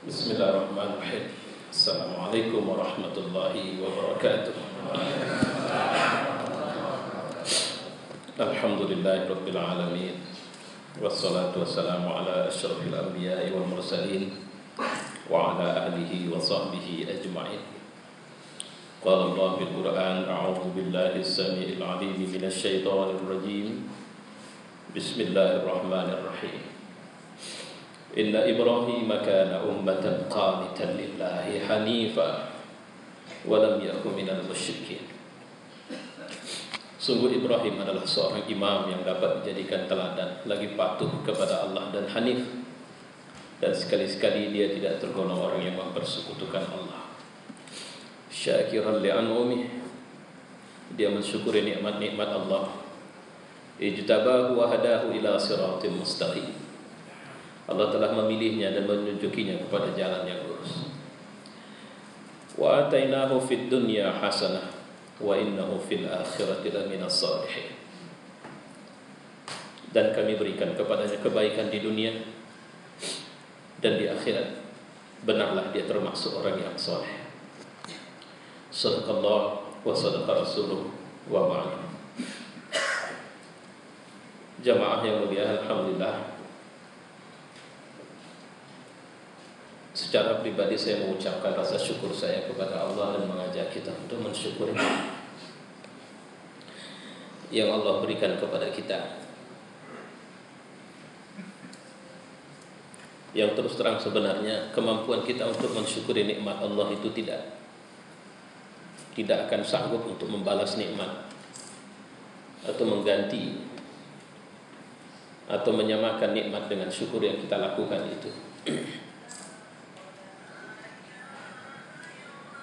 Bismillahirrahmanirrahim. Assalamualaikum warahmatullahi wabarakatuh. Alhamdulillahirabbil alamin. Wassalatu wassalamu ala asyrafil anbiya'i wal mursalin wa ala alihi wa sahbihi ajma'in. Qala Allah bil Qur'an, a'udzu billahi as-sami'il 'alim minasy syaithanir rajim. Bismillahirrahmanirrahim. Inna Ibrahim kana ummatan qanitan lillahi hanifa wa lam yakun minal musyrikin. Sungguh Ibrahim adalah seorang imam yang dapat dijadikan teladan, lagi patuh kepada Allah dan hanif, dan sekali-sekali dia tidak tergolong orang yang mempersekutukan Allah. Syakiran li'an'umih, dia mensyukuri nikmat-nikmat Allah. Ijtabahu wa hadahu ila siratim mustaqim, Allah telah memilihnya dan menunjukinya kepada jalan yang lurus. Wa atainahu fid dunya hasanah wa innahu fil akhirati laminas shalihin. Dan kami berikan kepadanya kebaikan di dunia dan di akhirat benarlah dia termasuk orang yang saleh. Shadaqallah wa shadaqa rasuluh wa ba'd. Jamaah yang mulia, alhamdulillah, secara pribadi saya mengucapkan rasa syukur saya kepada Allah dan mengajak kita untuk mensyukuri yang Allah berikan kepada kita. Yang terus terang sebenarnya kemampuan kita untuk mensyukuri nikmat Allah itu tidak akan sanggup untuk membalas nikmat atau mengganti atau menyamakan nikmat dengan syukur yang kita lakukan itu.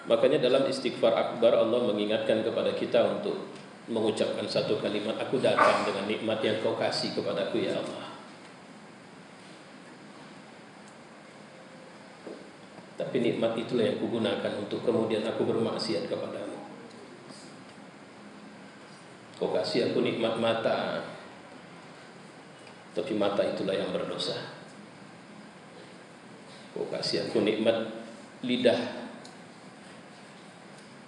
Makanya dalam istighfar akbar Allah mengingatkan kepada kita untuk mengucapkan satu kalimat, aku datang dengan nikmat yang kau kasih kepadaku ya Allah. Tapi nikmat itulah yang kugunakan untuk kemudian aku bermaksiat kepadamu. Kau kasih aku nikmat mata, tapi mata itulah yang berdosa. Kau kasih aku nikmat lidah,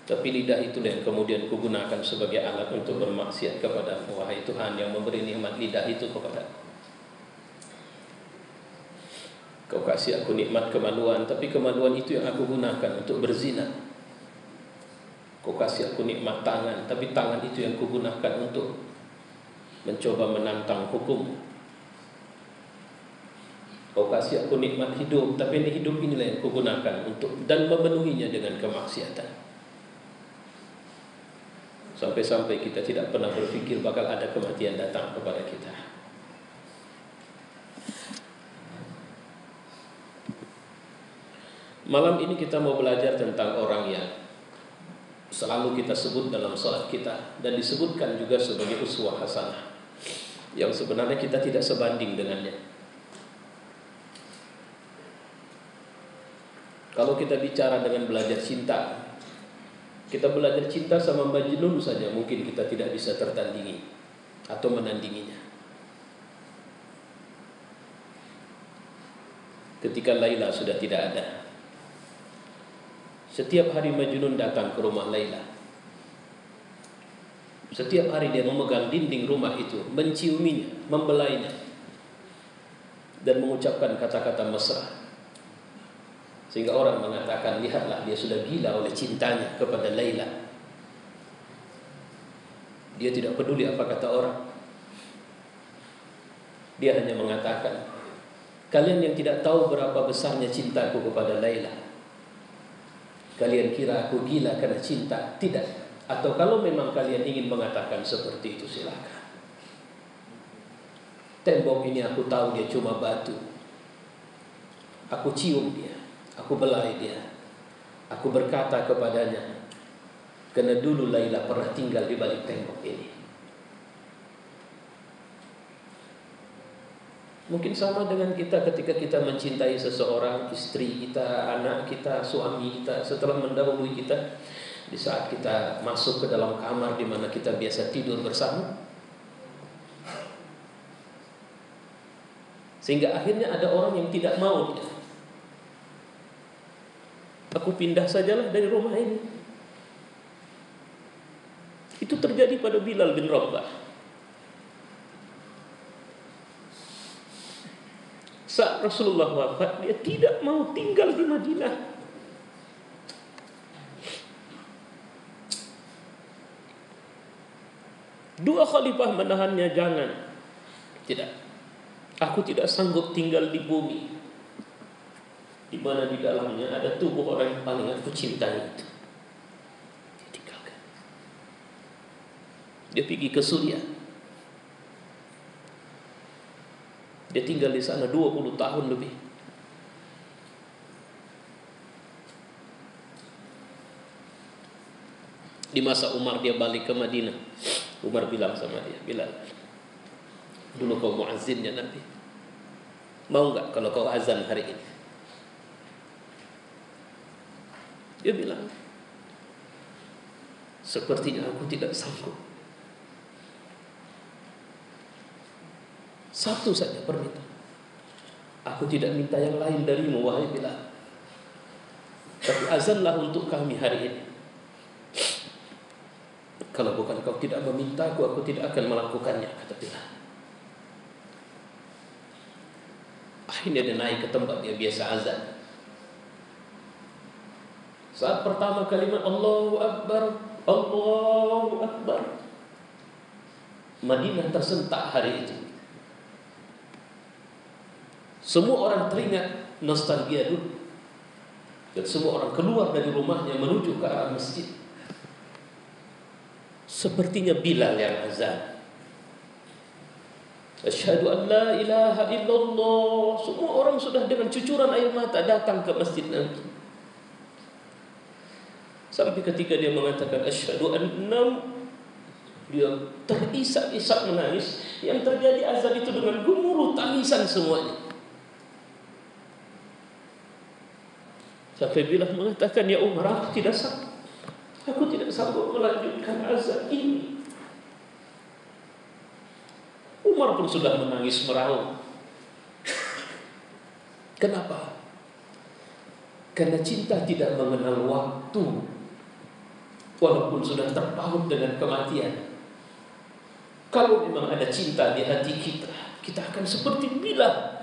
tapi lidah itulah yang kemudian kugunakan sebagai alat untuk bermaksiat kepadamu. Wahai Tuhan yang memberi nikmat lidah itu kepadaku. Kau kasih aku nikmat kemaluan, tapi kemaluan itu yang aku gunakan untuk berzina. Kau kasih aku nikmat tangan, tapi tangan itu yang kugunakan untuk mencoba menantang hukum. Kau kasih aku nikmat hidup, tapi hidup inilah yang kugunakan untuk dan memenuhinya dengan kemaksiatan. Sampai-sampai kita tidak pernah berpikir bakal ada kematian datang kepada kita. Malam ini kita mau belajar tentang orang yang selalu kita sebut dalam salat kita dan disebutkan juga sebagai uswah hasanah, yang sebenarnya kita tidak sebanding dengannya. Kalau kita bicara dengan belajar cinta, kita belajar cinta sama Majnun saja mungkin kita tidak bisa tertandingi atau menandinginya. Ketika Laila sudah tidak ada, setiap hari Majnun datang ke rumah Laila. Setiap hari dia memegang dinding rumah itu, menciuminya, membelainya, dan mengucapkan kata-kata mesra. Sehingga orang mengatakan, lihatlah dia sudah gila oleh cintanya kepada Laila. Dia tidak peduli apa kata orang. Dia hanya mengatakan, kalian yang tidak tahu berapa besarnya cintaku kepada Laila, kalian kira aku gila karena cinta? Tidak. Atau kalau memang kalian ingin mengatakan seperti itu, silakan. Tembok ini aku tahu dia cuma batu. Aku cium dia, aku belai dia, aku berkata kepadanya, karena dulu Laila pernah tinggal di balik tembok ini. Mungkin sama dengan kita ketika kita mencintai seseorang, istri kita, anak kita, suami kita, setelah mendahului kita, di saat kita masuk ke dalam kamar di mana kita biasa tidur bersama, sehingga akhirnya ada orang yang tidak mau dia. Aku pindah sajalah dari rumah ini. Itu terjadi pada Bilal bin Rabah. Saat Rasulullah wafat, dia tidak mau tinggal di Madinah. Dua khalifah menahannya, jangan. Tidak. Aku tidak sanggup tinggal di bumi di mana di dalamnya ada tubuh orang yang paling aku cintai itu. Dia tinggalkan. Dia pergi ke Suriah. Dia tinggal di sana 20 tahun lebih. Di masa Umar dia balik ke Madinah. Umar bilang sama dia, Bilal, dulu kau muazzinnya Nabi. Mau enggak kalau kau azan hari ini? Dia bilang, sepertinya aku tidak sanggup. Satu saja permintaan. Aku tidak minta yang lain darimu, wahai Bilal. Tapi azanlah untuk kami hari ini. Kalau bukan kau tidak memintaku, aku tidak akan melakukannya, kata Bilal. Akhirnya dia naik ke tempat dia biasa azan. Saat pertama kalimat Allahu Akbar, Allahu Akbar, Madinah tersentak hari itu. Semua orang teringat nostalgia dulu. Dan semua orang keluar dari rumahnya menuju ke arah masjid. Sepertinya Bilal yang azan. Asyhadu an la ilaha illallah. Semua orang sudah dengan cucuran air mata datang ke masjid Nabi. Sampai ketika dia mengatakan asyhadu anna, dia terisak-isak menangis. Yang terjadi azan itu dengan gemuruh tangisan semuanya. Sampai Bilal mengatakan, ya Umar, aku tidak sanggup. Aku tidak sanggup melanjutkan azan ini. Umar pun sudah menangis meraung. Kenapa? Karena cinta tidak mengenal waktu. Walaupun sudah terpaut dengan kematian. Kalau memang ada cinta di hati kita, kita akan seperti Bilal.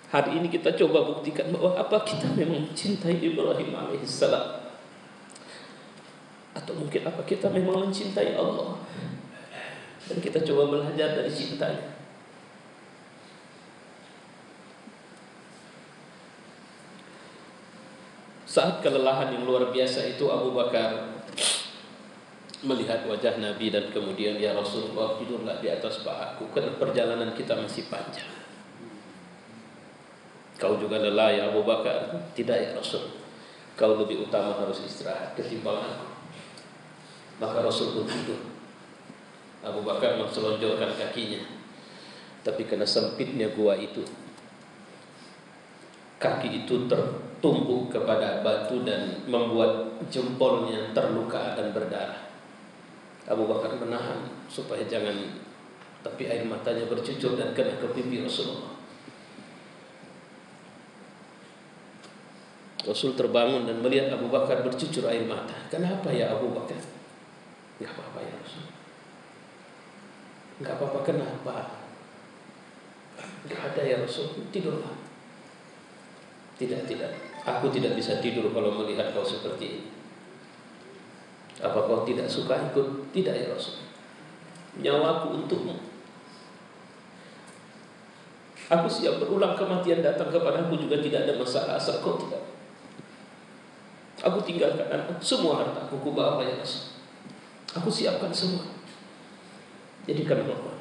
Hari ini kita coba buktikan bahwa apa kita memang mencintai Ibrahim alaihissalam, atau mungkin apa kita memang mencintai Allah, dan kita coba belajar dari cintanya. Saat kelelahan yang luar biasa itu, Abu Bakar melihat wajah Nabi dan kemudian, ya Rasulullah, tidurlah di atas pahaku karena perjalanan kita masih panjang. Kau juga lelah ya Abu Bakar? Tidak ya Rasul, kau lebih utama harus istirahat ketimbang aku. Maka Rasul pun tidur. Abu Bakar menselonjorkan kakinya, tapi karena sempitnya gua itu, kaki itu tertumbuk kepada batu dan membuat jempolnya terluka dan berdarah. Abu Bakar menahan supaya jangan, tapi air matanya bercucur dan kena ke pipi Rasulullah. Rasul terbangun dan melihat Abu Bakar bercucur air mata. Kenapa ya Abu Bakar? Enggak apa-apa ya Rasul. Enggak apa-apa, kenapa? Enggak ada ya Rasul, tidurlah. Tidak. Aku tidak bisa tidur kalau melihat kau seperti ini. Apa kau tidak suka ikut? Tidak ya Rasul. Nyawaku untukmu. Aku siap berulang kematian datang kepadaku juga tidak ada masalah asal kau tidak. Aku tinggalkan semua hartaku, ku bawa ya Rasul. Aku siapkan semua. Jadikan Allah.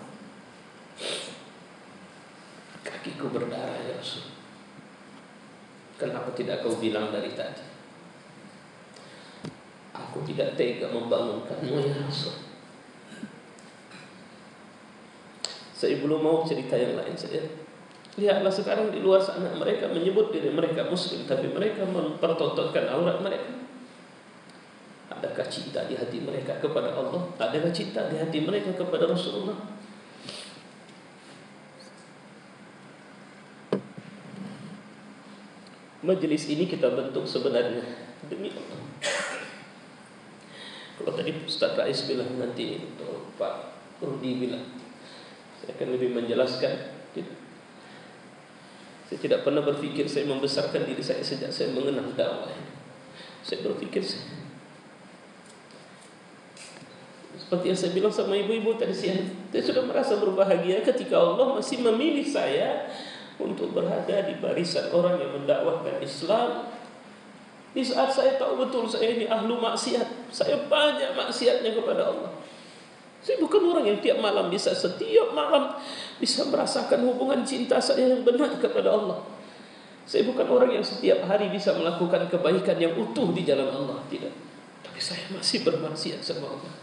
Kakiku berdarah ya Rasul. Kenapa tidak kau bilang dari tadi? Aku tidak tega membangunkanmu ya Rasul. Saya belum mau cerita yang lain saja. Lihatlah sekarang di luar sana, mereka menyebut diri mereka Muslim, tapi mereka mempertontonkan aurat mereka. Adakah cinta di hati mereka kepada Allah? Adakah cinta di hati mereka kepada Rasulullah? Majelis ini kita bentuk sebenarnya demi Allah. Kalau tadi Ustaz Rais bilang nanti Pak Rudi bilang, saya akan lebih menjelaskan. Saya tidak pernah berpikir saya membesarkan diri saya sejak saya mengenal dakwah. Saya berpikir seperti yang saya bilang sama ibu-ibu tadi siang, saya sudah merasa berbahagia ketika Allah masih memilih saya untuk berada di barisan orang yang mendakwahkan Islam. Di saat saya tahu betul saya ini ahlu maksiat, saya banyak maksiatnya kepada Allah. Saya bukan orang yang tiap malam bisa setiap malam bisa merasakan hubungan cinta saya yang benar kepada Allah. Saya bukan orang yang setiap hari bisa melakukan kebaikan yang utuh di jalan Allah, tidak. Tapi saya masih bermaksiat sama Allah.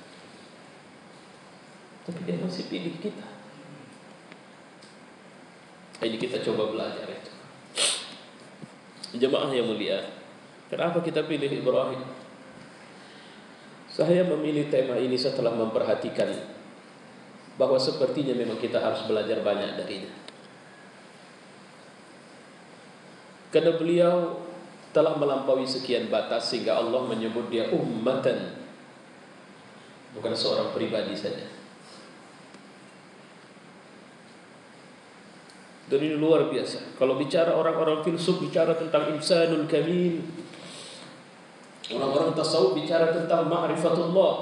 Tapi Dia masih pilih kita. Ini kita coba belajar itu. Jemaah yang mulia, kenapa kita pilih Ibrahim? Saya memilih tema ini setelah memperhatikan bahwa sepertinya memang kita harus belajar banyak darinya. Karena beliau telah melampaui sekian batas sehingga Allah menyebut dia ummatan, bukan seorang pribadi saja. Dan ini luar biasa. Kalau bicara orang-orang filsuf bicara tentang insanul kamil, orang-orang tasawuf bicara tentang ma'rifatullah,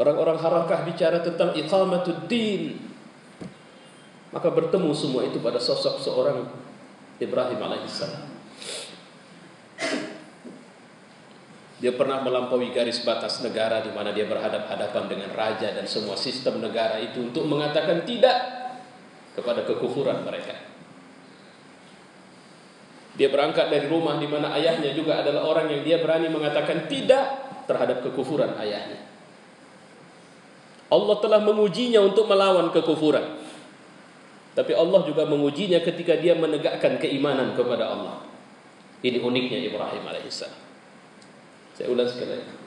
orang-orang harakah bicara tentang iqamatuddin, maka bertemu semua itu pada sosok seorang Ibrahim alaihissalam. Dia pernah melampaui garis batas negara di mana dia berhadapan-hadapan dengan raja dan semua sistem negara itu untuk mengatakan tidak kepada kekufuran mereka. Dia berangkat dari rumah di mana ayahnya juga adalah orang yang dia berani mengatakan tidak terhadap kekufuran ayahnya. Allah telah mengujinya untuk melawan kekufuran. Tapi Allah juga mengujinya ketika dia menegakkan keimanan kepada Allah. Ini uniknya Ibrahim alaihissalam. Saya ulang sekali lagi.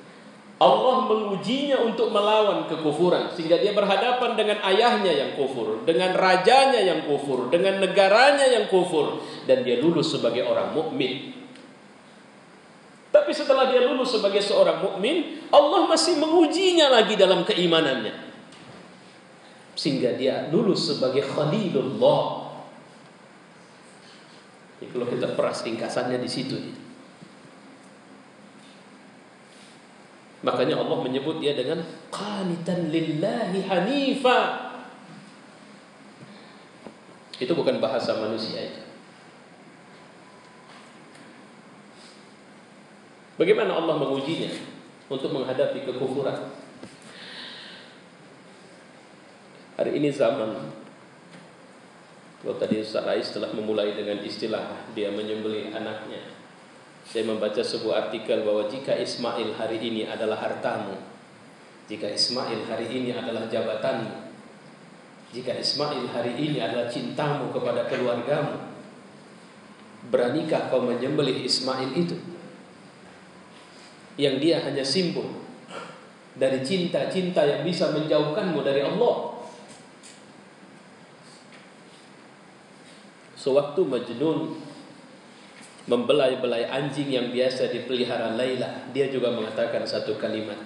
Allah mengujinya untuk melawan kekufuran sehingga dia berhadapan dengan ayahnya yang kufur, dengan rajanya yang kufur, dengan negaranya yang kufur, dan dia lulus sebagai orang mukmin. Tapi setelah dia lulus sebagai seorang mukmin, Allah masih mengujinya lagi dalam keimanannya sehingga dia lulus sebagai Khalilullah. Jadi kalau kita peras ringkasannya di situ. Makanya Allah menyebut dia dengan qanitan lillahi hanifa. Itu bukan bahasa manusia itu. Bagaimana Allah mengujinya untuk menghadapi kekufuran? Hari ini zaman, kalau tadi Ustaz Rais telah memulai dengan istilah dia menyembelih anaknya. Saya membaca sebuah artikel bahwa jika Ismail hari ini adalah hartamu, jika Ismail hari ini adalah jabatanmu, jika Ismail hari ini adalah cintamu kepada keluargamu, beranikah kau menyembelih Ismail itu? Yang dia hanya simbol dari cinta-cinta yang bisa menjauhkanmu dari Allah. Sewaktu Majnun membelai-belai anjing yang biasa dipelihara Laila, dia juga mengatakan satu kalimat,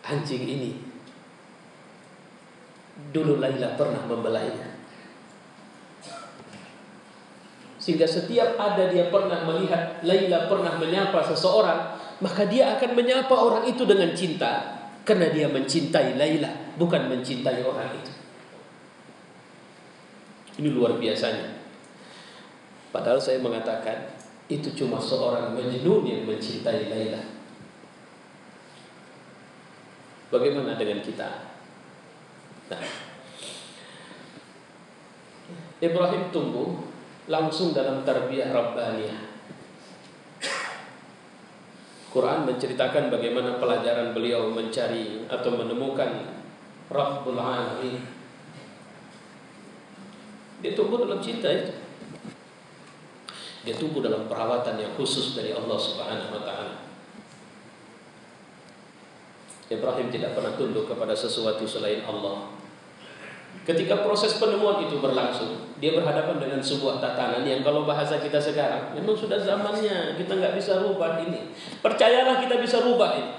anjing ini dulu Laila pernah membelainya. Sehingga setiap ada dia pernah melihat Laila pernah menyapa seseorang, maka dia akan menyapa orang itu dengan cinta, karena dia mencintai Laila, bukan mencintai orang itu. Ini luar biasanya. Padahal saya mengatakan itu cuma seorang Majnun yang mencintai Laila. Bagaimana dengan kita? Nah, Ibrahim tumbuh langsung dalam tarbiyah rabbaniyah. Quran menceritakan bagaimana pelajaran beliau mencari atau menemukan Rabbul Alamin. Dia tumbuh dalam cinta itu. Dia tumbuh dalam perawatan yang khusus dari Allah Subhanahu wa taala. Ibrahim tidak pernah tunduk kepada sesuatu selain Allah. Ketika proses penemuan itu berlangsung, dia berhadapan dengan sebuah tatanan yang kalau bahasa kita sekarang, memang sudah zamannya, kita nggak bisa rubah ini. Percayalah kita bisa rubah ini.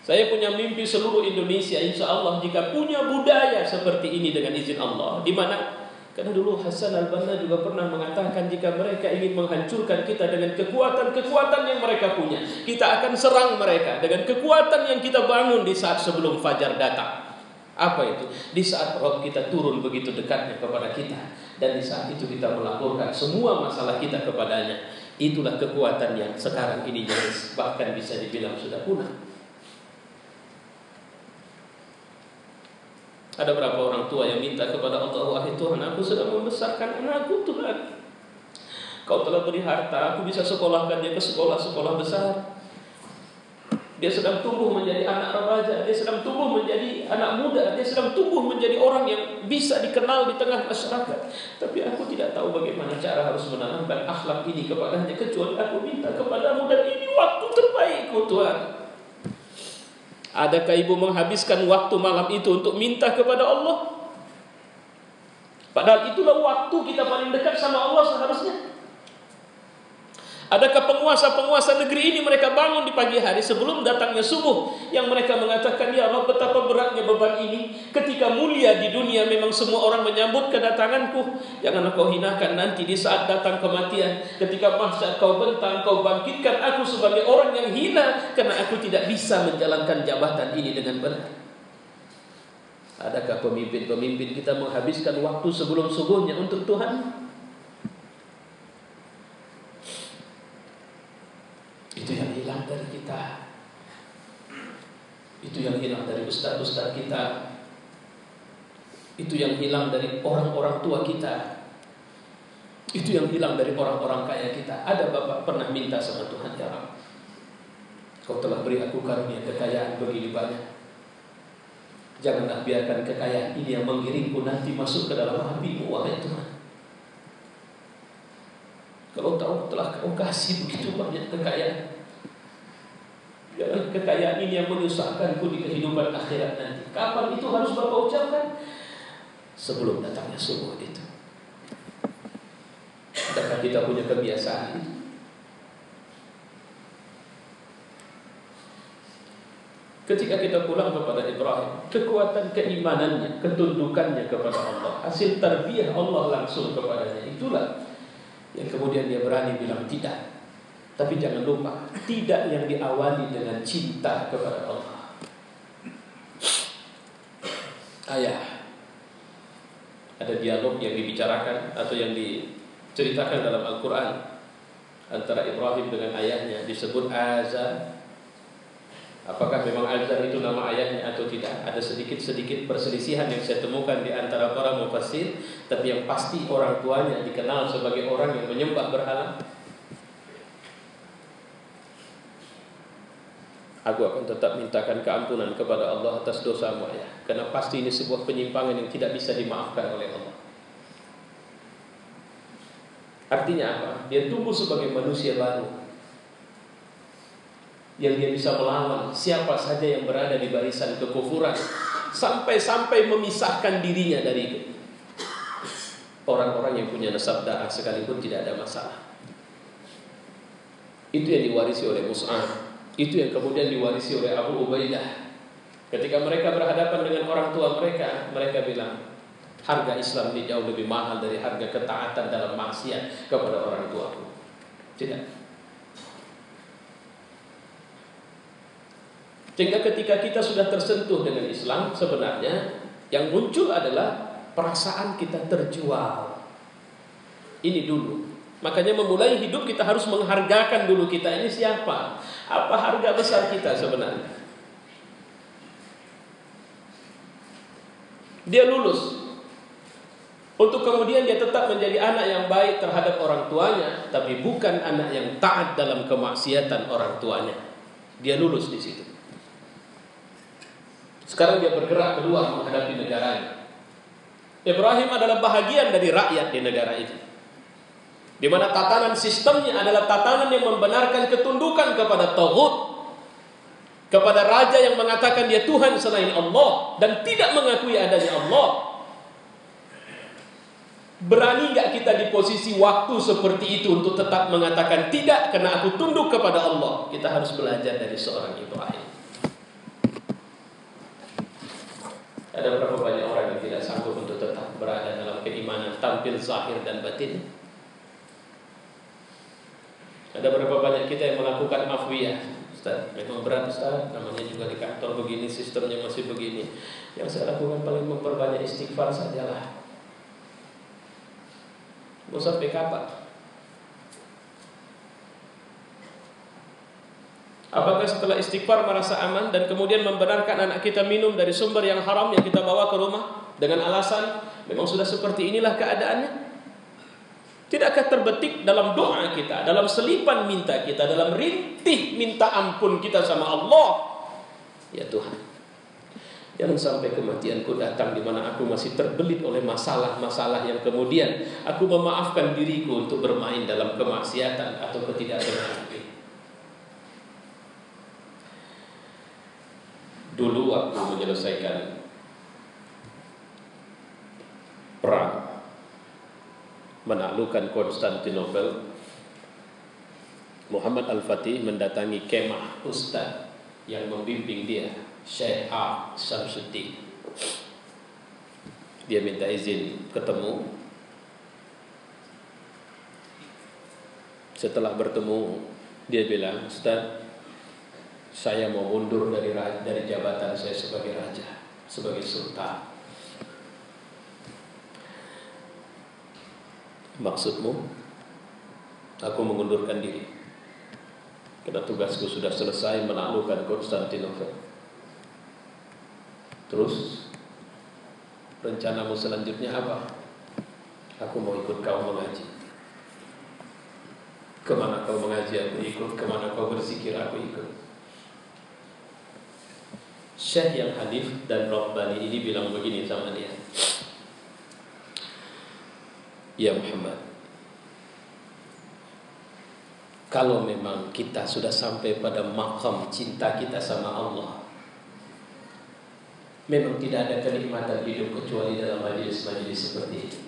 Saya punya mimpi seluruh Indonesia, insya Allah jika punya budaya seperti ini dengan izin Allah. Di mana? Karena dulu Hasan al-Banna juga pernah mengatakan jika mereka ingin menghancurkan kita dengan kekuatan-kekuatan yang mereka punya, kita akan serang mereka dengan kekuatan yang kita bangun di saat sebelum fajar datang. Apa itu? Di saat Rabb kita turun begitu dekatnya kepada kita, dan di saat itu kita melaporkan semua masalah kita kepadanya. Itulah kekuatan yang sekarang ini nyaris, bahkan bisa dibilang sudah punah. Ada berapa orang tua yang minta kepada Allah, wahai Tuhan, aku sedang membesarkan anakku Tuhan. Kau telah beri harta, aku bisa sekolahkan dia ke sekolah-sekolah besar. Dia sedang tumbuh menjadi anak remaja, dia sedang tumbuh menjadi anak muda, dia sedang tumbuh menjadi orang yang bisa dikenal di tengah masyarakat. Tapi aku tidak tahu bagaimana cara harus menanamkan akhlak ini kepadanya, kecuali aku minta kepadamu, dan ini waktu terbaikku Tuhan. Adakah ibu menghabiskan waktu malam itu untuk minta kepada Allah? Padahal itulah waktu kita paling dekat sama Allah seharusnya. Adakah penguasa-penguasa negeri ini mereka bangun di pagi hari sebelum datangnya subuh, yang mereka mengatakan, ya Allah, betapa beratnya beban ini. Ketika mulia di dunia memang semua orang menyambut kedatanganku. Janganlah kau hinakan nanti di saat datang kematian. Ketika mahsyar kau bentang, kau bangkitkan aku sebagai orang yang hina, karena aku tidak bisa menjalankan jabatan ini dengan benar. Adakah pemimpin-pemimpin kita menghabiskan waktu sebelum subuhnya untuk Tuhan? Itu yang hilang dari kita. Itu yang hilang dari ustaz-ustaz kita. Itu yang hilang dari orang-orang tua kita. Itu yang hilang dari orang-orang kaya kita. Ada bapak pernah minta sama Tuhan, ya Rabb, Kau telah beri aku karunia kekayaan begini banyak. Janganlah biarkan kekayaan ini yang menggiringku nanti masuk ke dalam api-Mu, wahai Tuhan. Kalau tahu telah Kau kasih begitu banyak kekayaan, jangan kekayaan ini yang menyusahkanku di kehidupan akhirat nanti. Kapan itu harus Bapak ucapkan? Sebelum datangnya subuh itu. Adakah kita punya kebiasaan itu? Ketika kita pulang kepada Ibrahim, kekuatan keimanannya, ketundukannya kepada Allah, hasil tarbiyah Allah langsung kepadanya, itulah yang kemudian dia berani bilang tidak. Tapi jangan lupa, tidak yang diawali dengan cinta kepada Allah. Ayah, ada dialog yang dibicarakan atau yang diceritakan dalam Al-Quran antara Ibrahim dengan ayahnya, disebut Azar. Apakah memang Azar itu nama ayahnya atau tidak? Ada sedikit-sedikit perselisihan yang saya temukan di antara para mufassir, tapi yang pasti orang tuanya dikenal sebagai orang yang menyembah berhala. Aku akan tetap mintakan keampunan kepada Allah atas dosamu, ayah, karena pasti ini sebuah penyimpangan yang tidak bisa dimaafkan oleh Allah. Artinya apa? Dia tumbuh sebagai manusia baru, yang dia bisa melawan siapa saja yang berada di barisan kekufuran, sampai-sampai memisahkan dirinya dari orang-orang yang punya nasab darah sekalipun tidak ada masalah. Itu yang diwarisi oleh Mus'ab. Itu yang kemudian diwarisi oleh Abu Ubaidah. Ketika mereka berhadapan dengan orang tua mereka, mereka bilang, harga Islam ini jauh lebih mahal dari harga ketaatan dalam maksiat kepada orang tuaku. Tidak. Sehingga ketika kita sudah tersentuh dengan Islam, sebenarnya yang muncul adalah perasaan kita terjual. Ini dulu. Makanya memulai hidup kita harus menghargakan dulu kita ini siapa. Apa harga besar kita sebenarnya. Dia lulus untuk kemudian dia tetap menjadi anak yang baik terhadap orang tuanya, tapi bukan anak yang taat dalam kemaksiatan orang tuanya. Dia lulus di situ. Sekarang dia bergerak keluar menghadapi negaranya. Ibrahim adalah bahagian dari rakyat di negara itu, di mana tatanan sistemnya adalah tatanan yang membenarkan ketundukan kepada taghut. kepada raja yang mengatakan dia Tuhan selain Allah dan tidak mengakui adanya Allah. Berani gak kita di posisi waktu seperti itu untuk tetap mengatakan tidak, karena aku tunduk kepada Allah? Kita harus belajar dari seorang Ibrahim. Ada berapa banyak orang yang tidak sanggup untuk tetap berada dalam keimanan, tampil zahir dan batin? Ada berapa banyak kita yang melakukan afwiyah? Ustaz, memang berat Ustaz, namanya juga di kantor begini, sistemnya masih begini. Yang saya lakukan paling memperbanyak istighfar sajalah. Mau sampai kapan? Apakah setelah istighfar merasa aman dan kemudian membenarkan anak kita minum dari sumber yang haram yang kita bawa ke rumah dengan alasan memang sudah seperti inilah keadaannya? Tidakkah terbetik dalam doa kita, dalam selipan minta kita, dalam rintih minta ampun kita sama Allah? Ya Tuhan, jangan sampai kematianku datang di mana aku masih terbelit oleh masalah-masalah yang kemudian aku memaafkan diriku untuk bermain dalam kemaksiatan atau ketidakbenaran. Dulu waktu menyelesaikan perang menaklukkan Konstantinopel, Muhammad Al-Fatih mendatangi kemah ustaz yang membimbing dia, Syekh A. Syamsuddin. Dia minta izin ketemu. Setelah bertemu, dia bilang, Ustaz, saya mau mundur dari jabatan saya sebagai raja, sebagai sultan. Maksudmu? Aku mengundurkan diri karena tugasku sudah selesai menaklukkan Konstantinopel. Terus rencanamu selanjutnya apa? Aku mau ikut kau mengaji. Kemana kau mengaji aku ikut, kemana kau berzikir aku ikut. Syekh yang hanif dan Rabbani ini bilang begini sama dia, ya Muhammad, kalau memang kita sudah sampai pada maqam cinta kita sama Allah, memang tidak ada kenikmatan hidup kecuali dalam majelis-majelis seperti ini.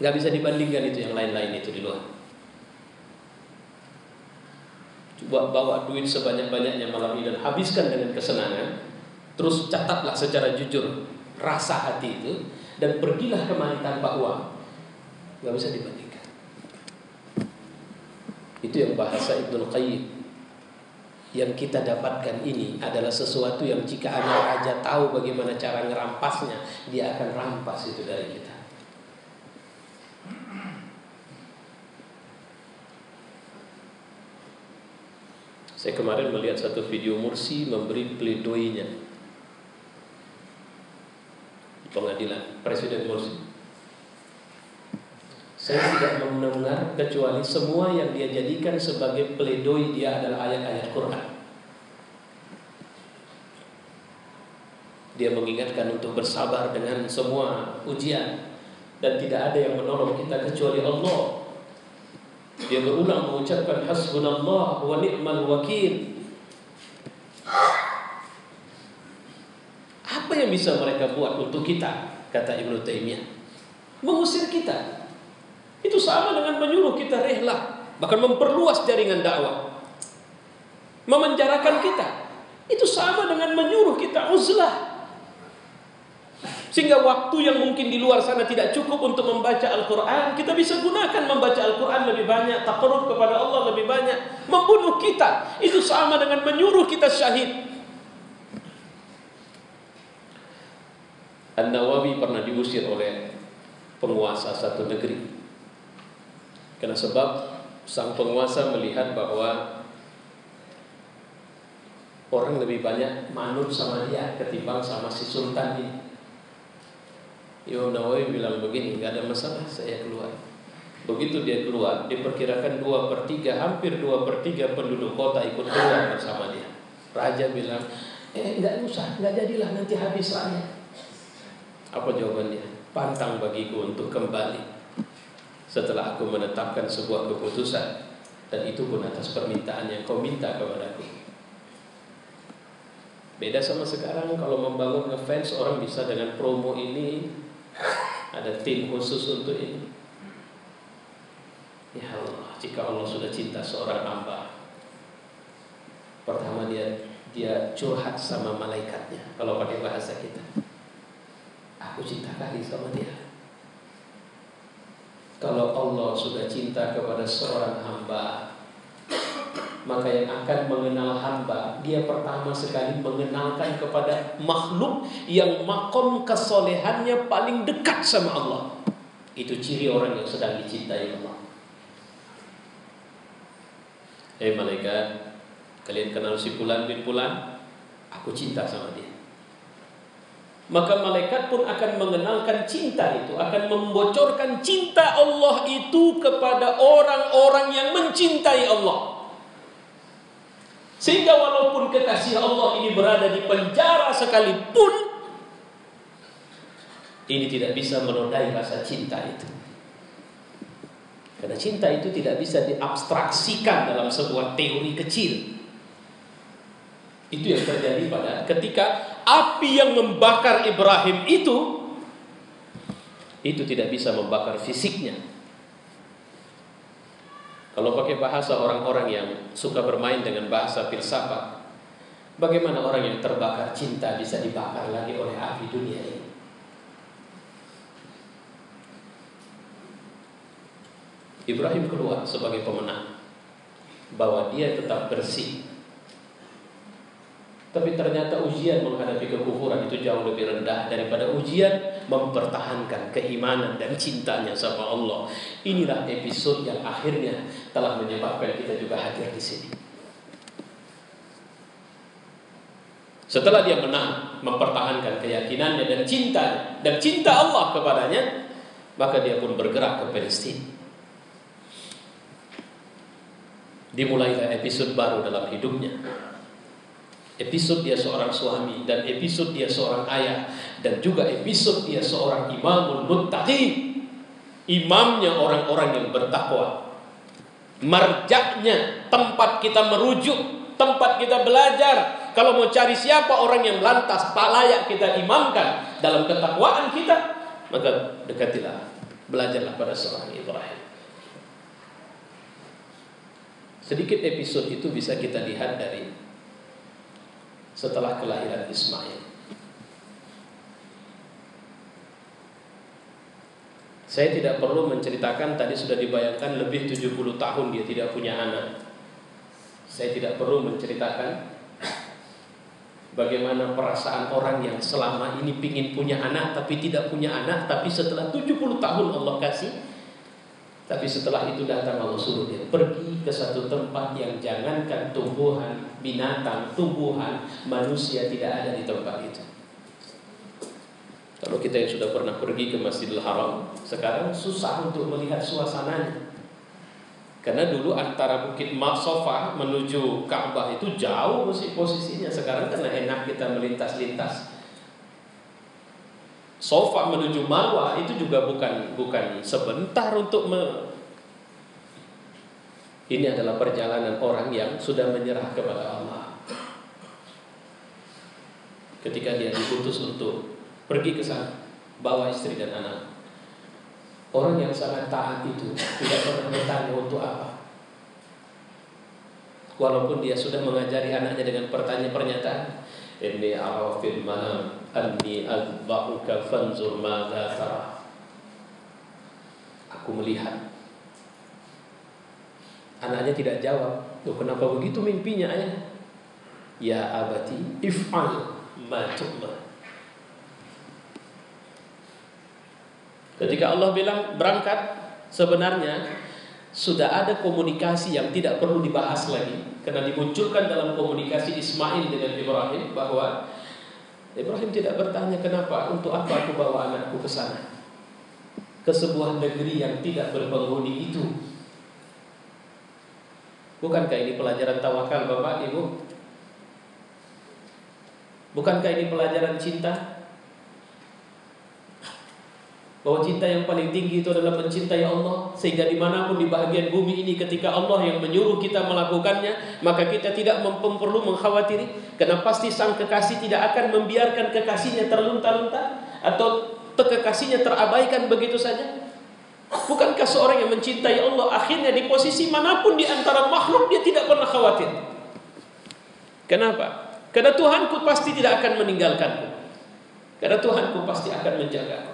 Gak bisa dibandingkan itu yang lain-lain itu di luar. Coba bawa duit sebanyak-banyaknya malam ini dan habiskan dengan kesenangan. Terus catatlah secara jujur rasa hati itu dan pergilah kemari tanpa uang. Gak bisa dibandingkan. Itu yang bahasa Ibnul Qayyim. Yang kita dapatkan ini adalah sesuatu yang jika anak raja tahu bagaimana cara ngerampasnya, dia akan rampas itu dari kita. Saya kemarin melihat satu video Mursi memberi pledoinya pengadilan, Presiden Mursi. Saya tidak mendengar kecuali semua yang dia jadikan sebagai pledoi dia adalah ayat-ayat Quran. Dia mengingatkan untuk bersabar dengan semua ujian dan tidak ada yang menolong kita kecuali Allah. Dia berulang mengucapkan hasbunallah wa ni'mal wakil. Apa yang bisa mereka buat untuk kita? Kata Ibnu Taimiyah, mengusir kita. Itu sama dengan menyuruh kita rehlah, bahkan memperluas jaringan dakwah, memenjarakan kita. Itu sama dengan menyuruh kita uzlah. Sehingga waktu yang mungkin di luar sana tidak cukup untuk membaca Al-Quran, kita bisa gunakan membaca Al-Quran lebih banyak, taqarrub kepada Allah lebih banyak. Membunuh kita, itu sama dengan menyuruh kita syahid. An-Nawawi pernah diusir oleh penguasa satu negeri. Karena sebab sang penguasa melihat bahwa orang lebih banyak manut sama dia ketimbang sama si sultan ini. Imam Nawawi bilang begini, gak ada masalah, saya keluar. Begitu dia keluar, diperkirakan 2/3, hampir 2/3 penduduk kota ikut keluar bersama dia. Raja bilang, gak usah, gak jadilah, nanti habis rakyat. Apa jawabannya? Pantang bagiku untuk kembali setelah aku menetapkan sebuah keputusan. Dan itu pun atas permintaan yang kau minta kepadaku. Beda sama sekarang, kalau membangun ngefans orang bisa dengan promo ini, ada tim khusus untuk ini. Ya Allah, jika Allah sudah cinta seorang hamba, pertama dia curhat sama malaikatnya. Kalau pakai bahasa kita, aku cinta kali sama dia. Kalau Allah sudah cinta kepada seorang hamba, maka yang akan mengenal hamba, dia pertama sekali mengenalkan kepada makhluk yang makom kesolehannya paling dekat sama Allah. Itu ciri orang yang sedang dicintai Allah. Hei malaikat, kalian kenal si Fulan bin Fulan? Aku cinta sama dia. Maka malaikat pun akan mengenalkan cinta itu, akan membocorkan cinta Allah itu kepada orang-orang yang mencintai Allah. Sehingga walaupun kekasih Allah ini berada di penjara sekalipun, ini tidak bisa menodai rasa cinta itu. Karena cinta itu tidak bisa diabstraksikan dalam sebuah teori kecil. Itu yang terjadi pada ketika api yang membakar Ibrahim itu tidak bisa membakar fisiknya. Kalau pakai bahasa orang-orang yang suka bermain dengan bahasa filsafat, bagaimana orang yang terbakar cinta bisa dibakar lagi oleh api dunia ini? Ibrahim keluar sebagai pemenang, bahwa dia tetap bersih. Tapi ternyata ujian menghadapi kekufuran itu jauh lebih rendah daripada ujian mempertahankan keimanan dan cintanya sama Allah. Inilah episode yang akhirnya telah menyebabkan kita juga hadir di sini. Setelah dia menang, mempertahankan keyakinannya dan cintanya dan cinta Allah kepadanya, maka dia pun bergerak ke Palestina. Dimulailah episode baru dalam hidupnya. Episode dia seorang suami, dan episode dia seorang ayah, dan juga episode dia seorang imamul muttaqin, imamnya orang-orang yang bertakwa, marjaknya, tempat kita merujuk, tempat kita belajar. Kalau mau cari siapa orang yang lantas layak kita imamkan dalam ketakwaan kita, maka dekatilah, belajarlah pada seorang Ibrahim. Sedikit episode itu bisa kita lihat dari setelah kelahiran Ismail. Saya tidak perlu menceritakan, tadi sudah dibayangkan lebih 70 tahun dia tidak punya anak. Saya tidak perlu menceritakan bagaimana perasaan orang yang selama ini pingin punya anak tapi tidak punya anak, tapi setelah 70 tahun Allah kasih. Tapi setelah itu datang Allah suruh dia pergi ke satu tempat yang jangankan tumbuhan, binatang, tumbuhan, manusia tidak ada di tempat itu. Kalau kita yang sudah pernah pergi ke Masjidil Haram, sekarang susah untuk melihat suasananya. Karena dulu antara Bukit Safa menuju Ka'bah itu jauh posisinya. Sekarang karena enak kita melintas-lintas. Safa menuju Marwah itu juga bukan sebentar untuk Ini adalah perjalanan orang yang sudah menyerah kepada Allah. Ketika dia diputus untuk pergi ke sana, bawa istri dan anak. Orang yang sangat taat itu tidak pernah bertanya untuk apa. Walaupun dia sudah mengajari anaknya dengan pernyataan, inni ara fil manam anni adba'uka fanzur madza tara. Aku melihat. Anaknya tidak jawab. Loh, kenapa begitu mimpinya ayah? Ya abati if'al ma tu'mar. Ketika Allah bilang berangkat, sebenarnya sudah ada komunikasi yang tidak perlu dibahas lagi, karena dimunculkan dalam komunikasi Ismail dengan Ibrahim bahwa Ibrahim tidak bertanya kenapa, untuk apa aku bawa anakku ke sana, ke sebuah negeri yang tidak berpenghuni itu. Bukankah ini pelajaran tawakal Bapak Ibu? Bukankah ini pelajaran cinta? bahwa cinta yang paling tinggi itu adalah mencintai Allah, sehingga dimanapun di bahagian bumi ini ketika Allah yang menyuruh kita melakukannya, maka kita tidak perlu mengkhawatiri, karena pasti sang kekasih tidak akan membiarkan kekasihnya terlunta-lunta atau kekasihnya terabaikan begitu saja. Bukankah seorang yang mencintai Allah akhirnya di posisi manapun di antara makhluk dia tidak pernah khawatir? Kenapa? Karena Tuhanku pasti tidak akan meninggalkanku, karena Tuhanku pasti akan menjagaku.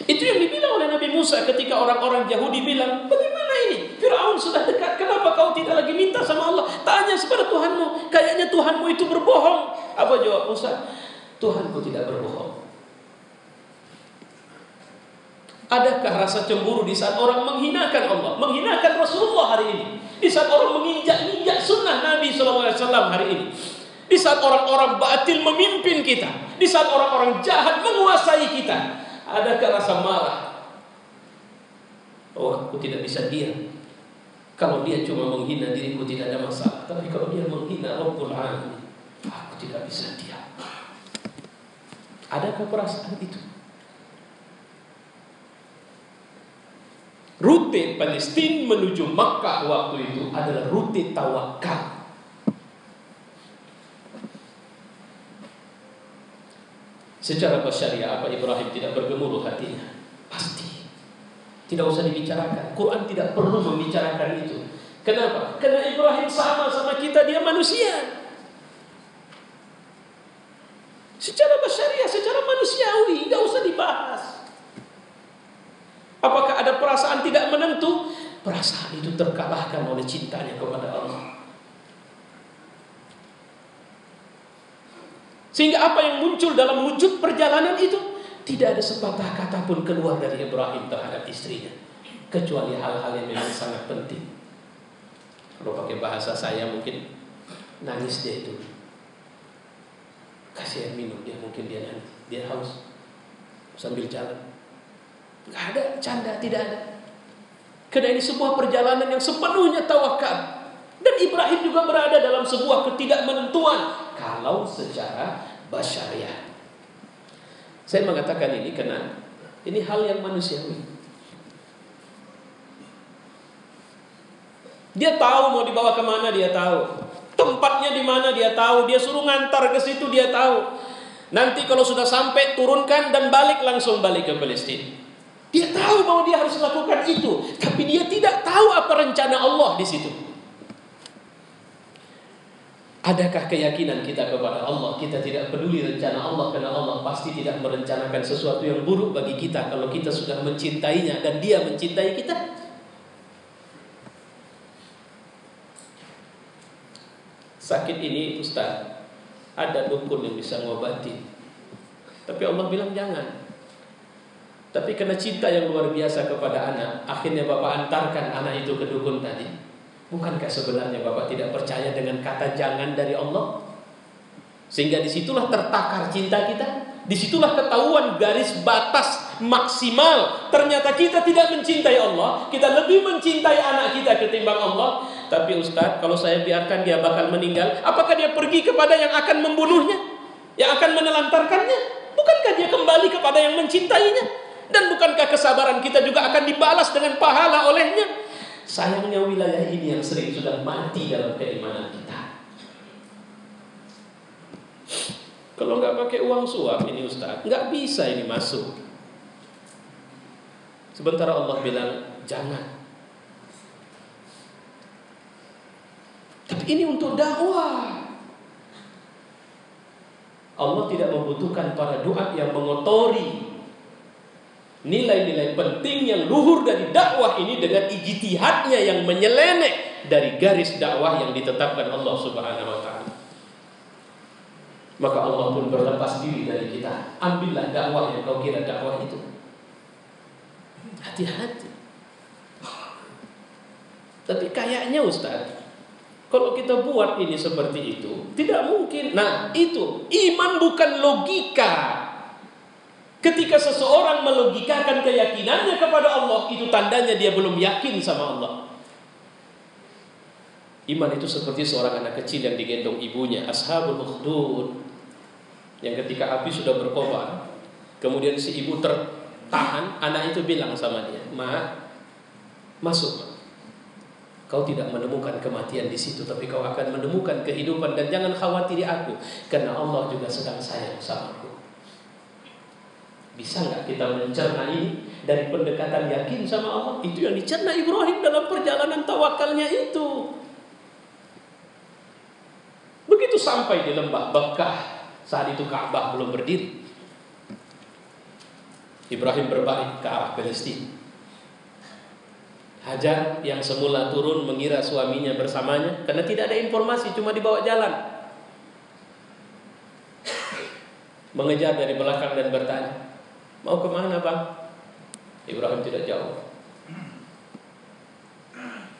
Itu yang dibilang oleh Nabi Musa ketika orang-orang Yahudi bilang, bagaimana ini? Fir'aun sudah dekat, kenapa kau tidak lagi minta sama Allah? Tanya kepada Tuhanmu, kayaknya Tuhanmu itu berbohong. Apa jawab Musa? Tuhanku tidak berbohong. Adakah rasa cemburu di saat orang menghinakan Allah, menghinakan Rasulullah hari ini? Di saat orang menginjak-injak sunnah Nabi SAW hari ini? Di saat orang-orang batil memimpin kita? Di saat orang-orang jahat menguasai kita? Adakah rasa marah? Oh, aku tidak bisa diam. Kalau dia cuma menghina diriku tidak ada masalah, tapi kalau dia menghina Rabbul Alamin, aku tidak bisa diam. Adakah perasaan itu? Rute Palestina menuju Makkah waktu itu adalah rute tawakal. Secara syariah apa Ibrahim tidak bergemuruh hatinya? Pasti. Tidak usah dibicarakan. Quran tidak perlu membicarakan itu. Kenapa? Karena Ibrahim sama kita, dia manusia. Secara syariah, secara manusiawi, tidak usah dibahas. Apakah ada perasaan tidak menentu? Perasaan itu terkalahkan oleh cintanya kepada Allah. Sehingga apa yang muncul dalam wujud perjalanan itu, tidak ada sepatah kata pun keluar dari Ibrahim terhadap istrinya, kecuali hal-hal yang memang sangat penting. Kalau pakai bahasa saya mungkin nangis dia itu, kasih air minum dia, mungkin dia nangis, dia haus sambil jalan. Nggak ada canda, tidak ada. Karena ini sebuah perjalanan yang sepenuhnya tawakal. Dan Ibrahim juga berada dalam sebuah ketidakmenentuan kalau secara basyariah. Saya mengatakan ini karena ini hal yang manusiawi. Dia tahu mau dibawa kemana, dia tahu. Tempatnya di mana dia tahu. Dia suruh ngantar ke situ, dia tahu. Nanti kalau sudah sampai turunkan dan balik, langsung balik ke Palestina. Dia tahu bahwa dia harus melakukan itu, tapi dia tidak tahu apa rencana Allah di situ. Adakah keyakinan kita kepada Allah? Kita tidak peduli rencana Allah, karena Allah pasti tidak merencanakan sesuatu yang buruk bagi kita kalau kita sudah mencintainya dan dia mencintai kita. Sakit ini Ustaz, ada dukun yang bisa ngobati, tapi Allah bilang jangan. Tapi karena cinta yang luar biasa kepada anak, akhirnya Bapak antarkan anak itu ke dukun tadi. Bukankah sebenarnya Bapak tidak percaya dengan kata jangan dari Allah? Sehingga disitulah tertakar cinta kita. Disitulah ketahuan garis batas maksimal. Ternyata kita tidak mencintai Allah, kita lebih mencintai anak kita ketimbang Allah. Tapi Ustaz, kalau saya biarkan dia bakal meninggal, apakah dia pergi kepada yang akan membunuhnya, yang akan menelantarkannya? Bukankah dia kembali kepada yang mencintainya? Dan bukankah kesabaran kita juga akan dibalas dengan pahala olehnya? Sayangnya wilayah ini yang sering sudah mati dalam keimanan kita. Kalau nggak pakai uang suap ini Ustaz, nggak bisa ini masuk. Sebentar Allah bilang jangan. Tapi ini untuk dakwah. Allah tidak membutuhkan para duat yang mengotori nilai-nilai penting yang luhur dari dakwah ini dengan ijtihadnya yang menyeleneh dari garis dakwah yang ditetapkan Allah Subhanahu wa taala. Maka Allah pun berlepas diri dari kita. Ambillah dakwah yang kau kira dakwah itu. Hati-hati. Tapi kayaknya Ustaz, kalau kita buat ini seperti itu, tidak mungkin. Nah, itu iman bukan logika. Ketika seseorang melogikakan keyakinannya kepada Allah, itu tandanya dia belum yakin sama Allah. Iman itu seperti seorang anak kecil yang digendong ibunya, ashabul ukhdud, yang ketika api sudah berkobar, kemudian si ibu tahan, anak itu bilang sama dia, masuk. Kau tidak menemukan kematian di situ, tapi kau akan menemukan kehidupan, dan jangan khawatiri aku, karena Allah juga sedang sayang sama aku. Bisa nggak kita mencerna ini dari pendekatan yakin sama Allah? Itu yang dicerna Ibrahim dalam perjalanan tawakalnya itu. Begitu sampai di lembah Bakkah, saat itu Ka'bah belum berdiri, Ibrahim berbalik ke arah Palestina. Hajar yang semula turun mengira suaminya bersamanya, karena tidak ada informasi, cuma dibawa jalan, mengejar dari belakang dan bertanya, mau kemana bang? Ibrahim tidak jawab.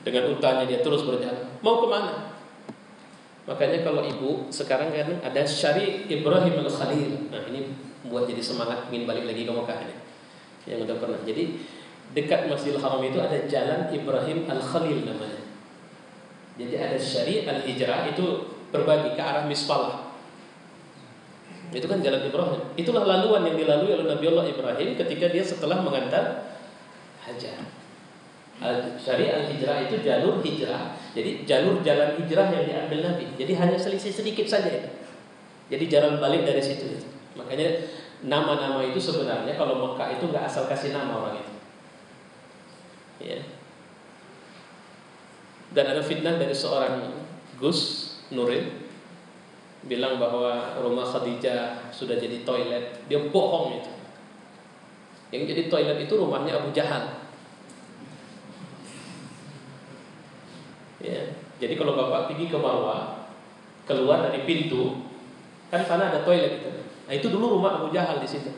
Dengan untanya dia terus berjalan, mau kemana? Makanya kalau ibu sekarang kan ada Syari Ibrahim Al-Khalil. Nah ini buat jadi semangat ingin balik lagi ke Mekah ini, yang udah pernah. Jadi dekat Masjidil Haram itu ada jalan Ibrahim Al-Khalil namanya. Jadi ada Syari Al-Hijrah, itu berbagi ke arah Misfalah. Itu kan jalan Ibrahim. Itulah laluan yang dilalui oleh Nabi Allah Ibrahim ketika dia setelah mengantar Hajar. Syari Al-Hijrah itu jalur hijrah. Jadi jalur jalan hijrah yang diambil Nabi. Jadi hanya selisih sedikit saja itu. Jadi jalan balik dari situ. Makanya nama-nama itu sebenarnya kalau Mekah itu nggak asal kasih nama orang itu. Ya. Dan ada fitnah dari seorang Gus Nuril bilang bahwa rumah Khadijah sudah jadi toilet. Dia bohong itu. Yang jadi toilet itu rumahnya Abu Jahal. Ya. Jadi kalau bapak pergi ke Marwah, keluar dari pintu, kan sana ada toilet itu. Nah itu dulu rumah Abu Jahal di situ.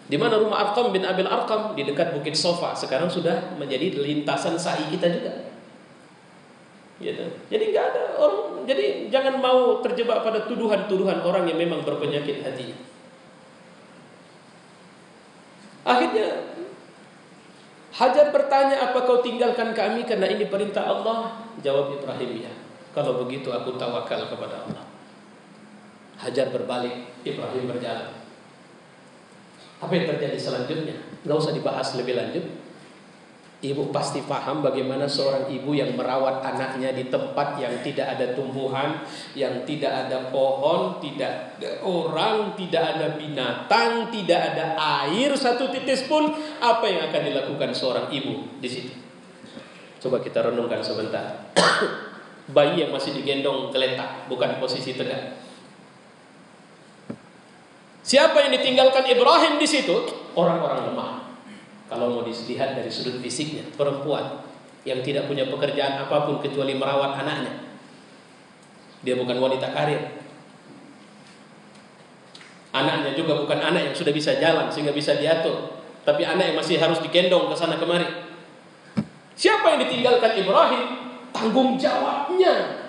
Di mana rumah Arqam bin Abil Arqam? Di dekat Bukit Sofa. Sekarang sudah menjadi lintasan sa'i kita juga. Gitu. Jadi nggak ada orang. Jadi jangan mau terjebak pada tuduhan-tuduhan orang yang memang berpenyakit hati. Akhirnya Hajar bertanya, apa kau tinggalkan kami karena ini perintah Allah? Jawab Ibrahim, ya. Kalau begitu aku tawakal kepada Allah. Hajar berbalik, Ibrahim berjalan. Apa yang terjadi selanjutnya? Gak usah dibahas lebih lanjut. Ibu pasti paham bagaimana seorang ibu yang merawat anaknya di tempat yang tidak ada tumbuhan, yang tidak ada pohon, tidak ada orang, tidak ada binatang, tidak ada air satu titis pun. Apa yang akan dilakukan seorang ibu di situ? Coba kita renungkan sebentar. Bayi yang masih digendong geletak, bukan posisi tegak. Siapa yang ditinggalkan Ibrahim di situ? Orang-orang lemah. Kalau mau dilihat dari sudut fisiknya, perempuan yang tidak punya pekerjaan apapun kecuali merawat anaknya. Dia bukan wanita karir. Anaknya juga bukan anak yang sudah bisa jalan sehingga bisa diatur, tapi anak yang masih harus digendong ke sana kemari. Siapa yang ditinggalkan Ibrahim? Tanggung jawabnya.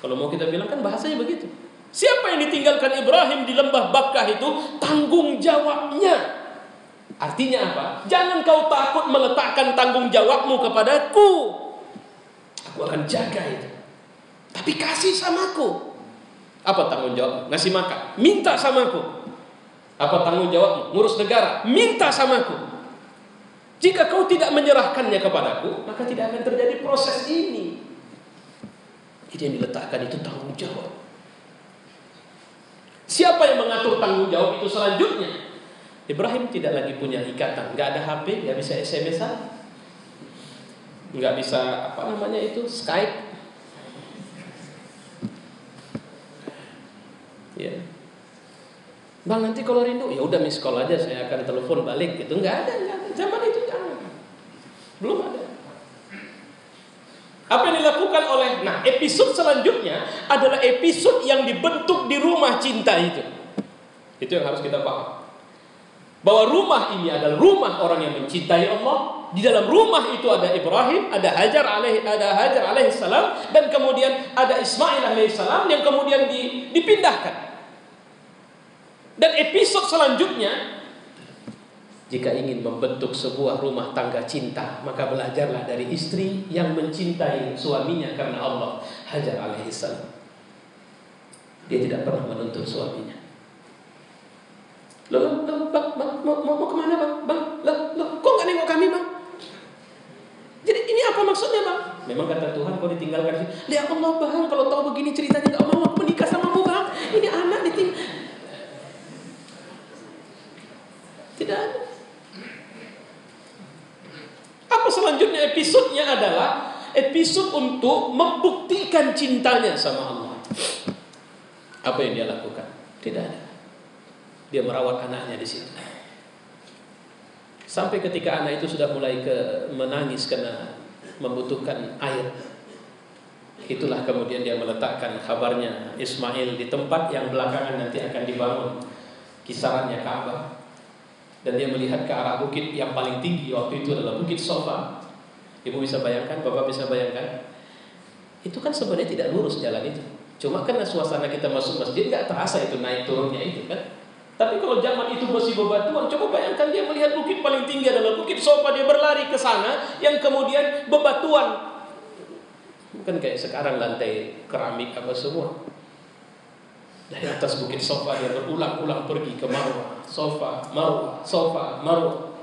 Kalau mau kita bilang kan bahasanya begitu. Siapa yang ditinggalkan Ibrahim di lembah Bakkah itu? Tanggung jawabnya. Artinya apa? Jangan kau takut meletakkan tanggung jawabmu kepadaku. Aku akan jaga itu. Tapi kasih samaku. Apa tanggung jawab? Ngasih makan. Minta samaku. Apa tanggung jawabmu? Ngurus negara. Minta samaku. Jika kau tidak menyerahkannya kepadaku, maka tidak akan terjadi proses ini. Jadi yang diletakkan itu tanggung jawab. Siapa yang mengatur tanggung jawab itu selanjutnya? Ibrahim tidak lagi punya ikatan. Gak ada HP, gak bisa SMS-an, gak bisa Skype. Ya. Bang nanti kalau rindu, ya udah miss call aja, saya akan telepon balik gitu. Gak ada. Zaman itu jangan. Belum ada. Apa yang dilakukan oleh, episode selanjutnya adalah episode yang dibentuk di rumah cinta itu. Itu yang harus kita paham. Bahwa rumah ini adalah rumah orang yang mencintai Allah. Di dalam rumah itu ada Ibrahim, ada Hajar alaihissalam, dan kemudian ada Ismail alaihissalam yang kemudian dipindahkan. Dan episode selanjutnya, jika ingin membentuk sebuah rumah tangga cinta, maka belajarlah dari istri yang mencintai suaminya karena Allah. Hajar alaihissalam, dia tidak pernah menuntut suaminya. Bang, mau kemana bang? Kok nggak nengok kami bang? Jadi ini apa maksudnya bang? Memang kata Tuhan kau ditinggalkan. Ya Allah bang, kalau tahu begini ceritanya nggak mau aku menikah samamu bang. Ini anak ditinggal. Tidak ada. Apa selanjutnya episodenya adalah episode untuk membuktikan cintanya sama Allah. Apa yang dia lakukan? Tidak ada. Dia merawat anaknya di situ. Sampai ketika anak itu sudah mulai menangis karena membutuhkan air. Itulah kemudian dia meletakkan kabarnya Ismail di tempat yang belakangan nanti akan dibangun kisarannya Ka'bah. Dan dia melihat ke arah bukit yang paling tinggi waktu itu adalah Bukit Sofa. Ibu bisa bayangkan, Bapak bisa bayangkan. Itu kan sebenarnya tidak lurus jalan itu. Cuma karena suasana kita masuk masjid gak terasa itu naik turunnya itu kan. Tapi kalau zaman itu masih bebatuan, coba bayangkan dia melihat bukit paling tinggi adalah Bukit Sofa, dia berlari ke sana yang kemudian bebatuan. Bukan kayak sekarang lantai keramik apa semua. Dari atas Bukit Sofa dia berulang-ulang pergi ke Marwah, Sofa, Marwah, Sofa, Marwah.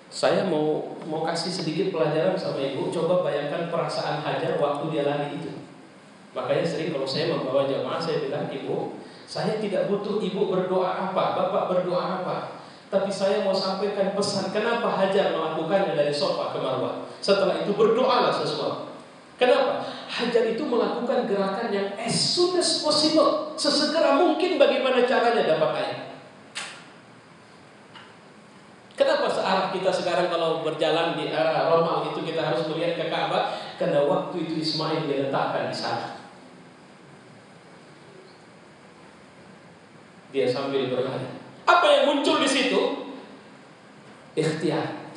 Saya mau kasih sedikit pelajaran sama ibu. Coba bayangkan perasaan Hajar waktu dia lari itu. Makanya sering kalau saya membawa jamaah, saya bilang, ibu, saya tidak butuh ibu berdoa apa, bapak berdoa apa, tapi saya mau sampaikan pesan. Kenapa Hajar melakukannya dari Sofa ke Marwah? Setelah itu berdoalah sesuatu. Kenapa? Hajar itu melakukan gerakan yang as soon as possible, sesegera mungkin bagaimana caranya dapat air. Kenapa searah kita sekarang kalau berjalan di arah Romal itu kita harus melihat ke Ka'bah? Karena waktu itu Ismail diletakkan di sana. Dia sambil berlari. Apa yang muncul di situ? Ikhtiar.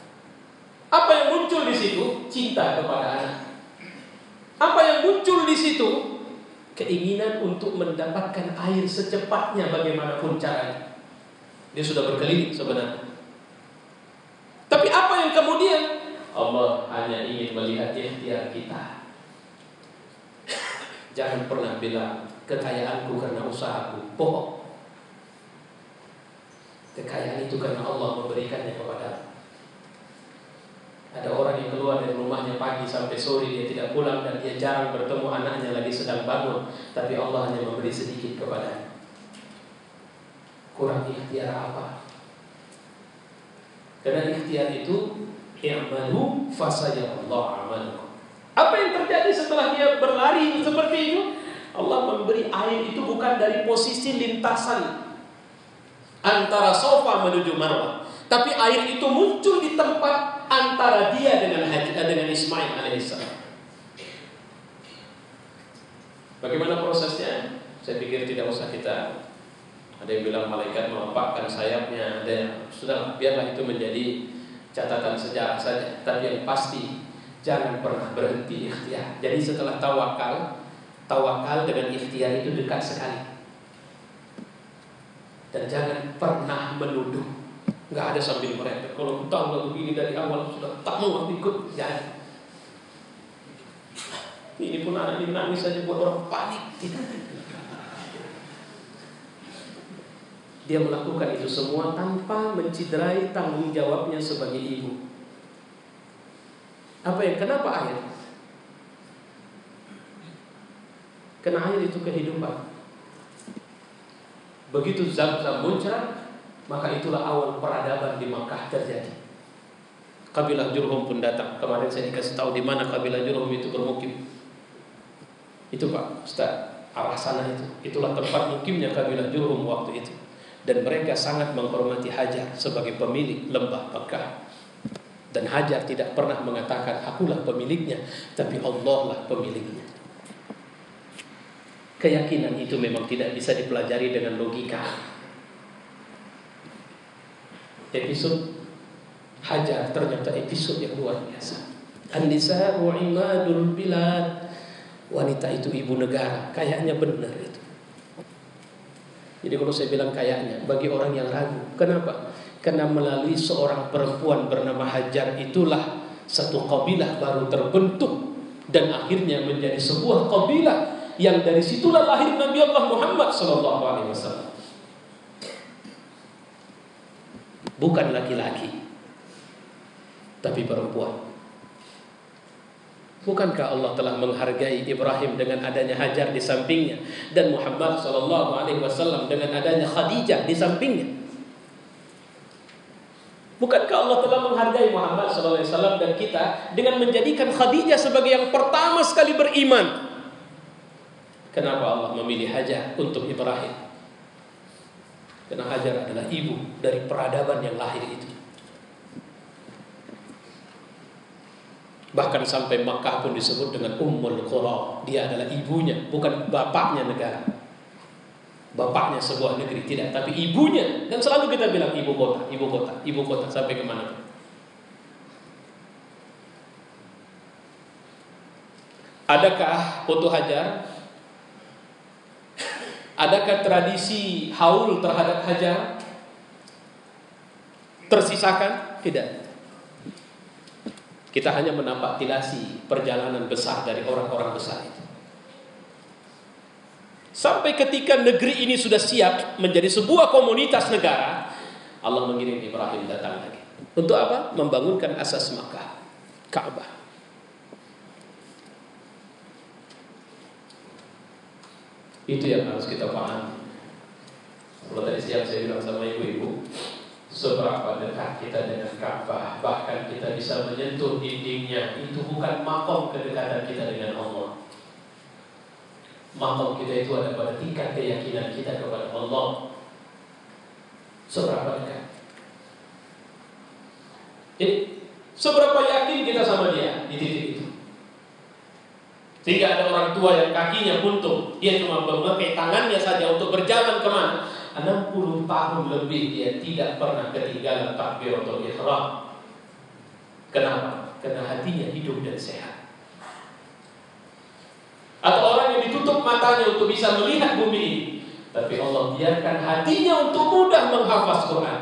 Apa yang muncul di situ? Cinta kepada anak. Apa yang muncul di situ? Keinginan untuk mendapatkan air secepatnya bagaimanapun caranya. Dia sudah berkeliling sebenarnya. Tapi apa yang kemudian? Allah hanya ingin melihat ikhtiar kita. Jangan pernah bilang kekayaanku karena usahaku. Bohong. Kekayaan itu karena Allah memberikannya kepada. Ada orang yang keluar dari rumahnya pagi sampai sore, dia tidak pulang dan dia jarang bertemu anaknya lagi sedang bangun, tapi Allah hanya memberi sedikit kepadanya. Kurang ikhtiar apa? Karena ikhtiar itu i'malu fasayarallahu a'malakum. Apa yang terjadi setelah dia berlari seperti itu? Allah memberi air itu bukan dari posisi lintasan antara Sofa menuju Marwah, tapi air itu muncul di tempat antara dia dengan Ismail alaihissalam. Bagaimana prosesnya? Saya pikir tidak usah kita. Ada yang bilang malaikat melempakkan sayapnya, ada yang sudah, biarlah itu menjadi catatan sejarah saja. Tapi yang pasti jangan pernah berhenti ikhtiar. Jadi setelah tawakal dengan ikhtiar itu dekat sekali. Dan jangan pernah menuduh. Nggak ada sambil merepet. Kalau tahu nggak begini dari awal sudah tak mau ikut. Jangan. Ini pun anak ini nangis saja buat orang panik. Tidak. Dia melakukan itu semua tanpa menciderai tanggung jawabnya sebagai ibu. Kenapa air? Karena air itu kehidupan. Begitu Zam-Zam muncrat, maka itulah awal peradaban di Makkah terjadi. Kabilah Jurhum pun datang. Kemarin saya dikasih tahu di mana kabilah Jurhum itu bermukim. Itu Pak Ustaz, arah sana itu. Itulah tempat mukimnya kabilah Jurhum waktu itu. Dan mereka sangat menghormati Hajar sebagai pemilik lembah Makkah. Dan Hajar tidak pernah mengatakan akulah pemiliknya, tapi Allah lah pemiliknya. Keyakinan itu memang tidak bisa dipelajari dengan logika. Episode Hajar ternyata episode yang luar biasa. An-nisa'u imadul bilad. Wanita itu ibu negara. Kayaknya benar itu. Jadi kalau saya bilang kayaknya, bagi orang yang ragu, kenapa? Karena melalui seorang perempuan bernama Hajar itulah satu kabilah baru terbentuk dan akhirnya menjadi sebuah kabilah yang dari situlah lahir Nabi Allah Muhammad sallallahu alaihi wasallam. Bukan laki-laki, tapi perempuan. Bukankah Allah telah menghargai Ibrahim dengan adanya Hajar di sampingnya, dan Muhammad sallallahu alaihi wasallam dengan adanya Khadijah di sampingnya? Bukankah Allah telah menghargai Muhammad sallallahu alaihi wasallam dan kita dengan menjadikan Khadijah sebagai yang pertama sekali beriman? Kenapa Allah memilih Hajar untuk Ibrahim? Karena Hajar adalah ibu dari peradaban yang lahir itu. Bahkan sampai Makkah pun disebut dengan Ummul Qura. Dia adalah ibunya, bukan bapaknya negara. Bapaknya sebuah negeri, tidak, tapi ibunya. Dan selalu kita bilang ibu kota, ibu kota, ibu kota, sampai kemana. Adakah foto Hajar? Adakah tradisi haul terhadap Hajar tersisakan? Tidak. Kita hanya menampak tilasi perjalanan besar dari orang-orang besar itu. Sampai ketika negeri ini sudah siap menjadi sebuah komunitas negara, Allah mengirim Ibrahim datang lagi. Untuk apa? Membangunkan asas Makkah, Ka'bah. Itu yang harus kita pahami. Kalau tadi siang saya bilang sama ibu-ibu, seberapa dekat kita dengan Ka'bah, bahkan kita bisa menyentuh dindingnya, itu bukan makom kedekatan kita dengan Allah. Makom kita itu ada pada tingkat keyakinan kita kepada Allah. Seberapa dekat? Jadi, seberapa yakin kita sama Dia di titik itu? Sehingga ada orang tua yang kakinya buntung, dia cuma memakai tangannya saja untuk berjalan kemana? 60 tahun lebih dia tidak pernah ketinggalan takbiratul ihram. Kenapa? Karena hatinya hidup dan sehat. Atau orang yang ditutup matanya untuk bisa melihat bumi ini, tapi Allah biarkan hatinya untuk mudah menghafaz Quran.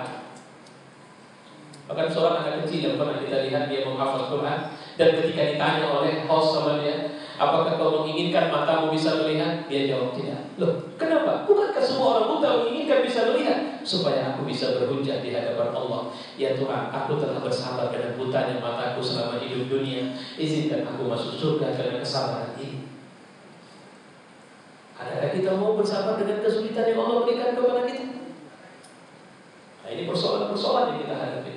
Bahkan seorang anak kecil yang pernah kita lihat dia menghafaz Quran, dan ketika ditanya oleh host sama dia, apakah kau menginginkan matamu bisa melihat? Dia jawab tidak. Loh, kenapa? Bukankah semua orang buta menginginkan bisa melihat? Supaya aku bisa berhujjah di hadapan Allah. Ya Tuhan, aku telah bersabar dengan butanya mataku selama hidup dunia. Izinkan aku masuk surga karena kesabaran ini. Adakah kita mau bersabar dengan kesulitan yang Allah berikan kepada kita? Nah, ini persoalan-persoalan yang kita hadapi.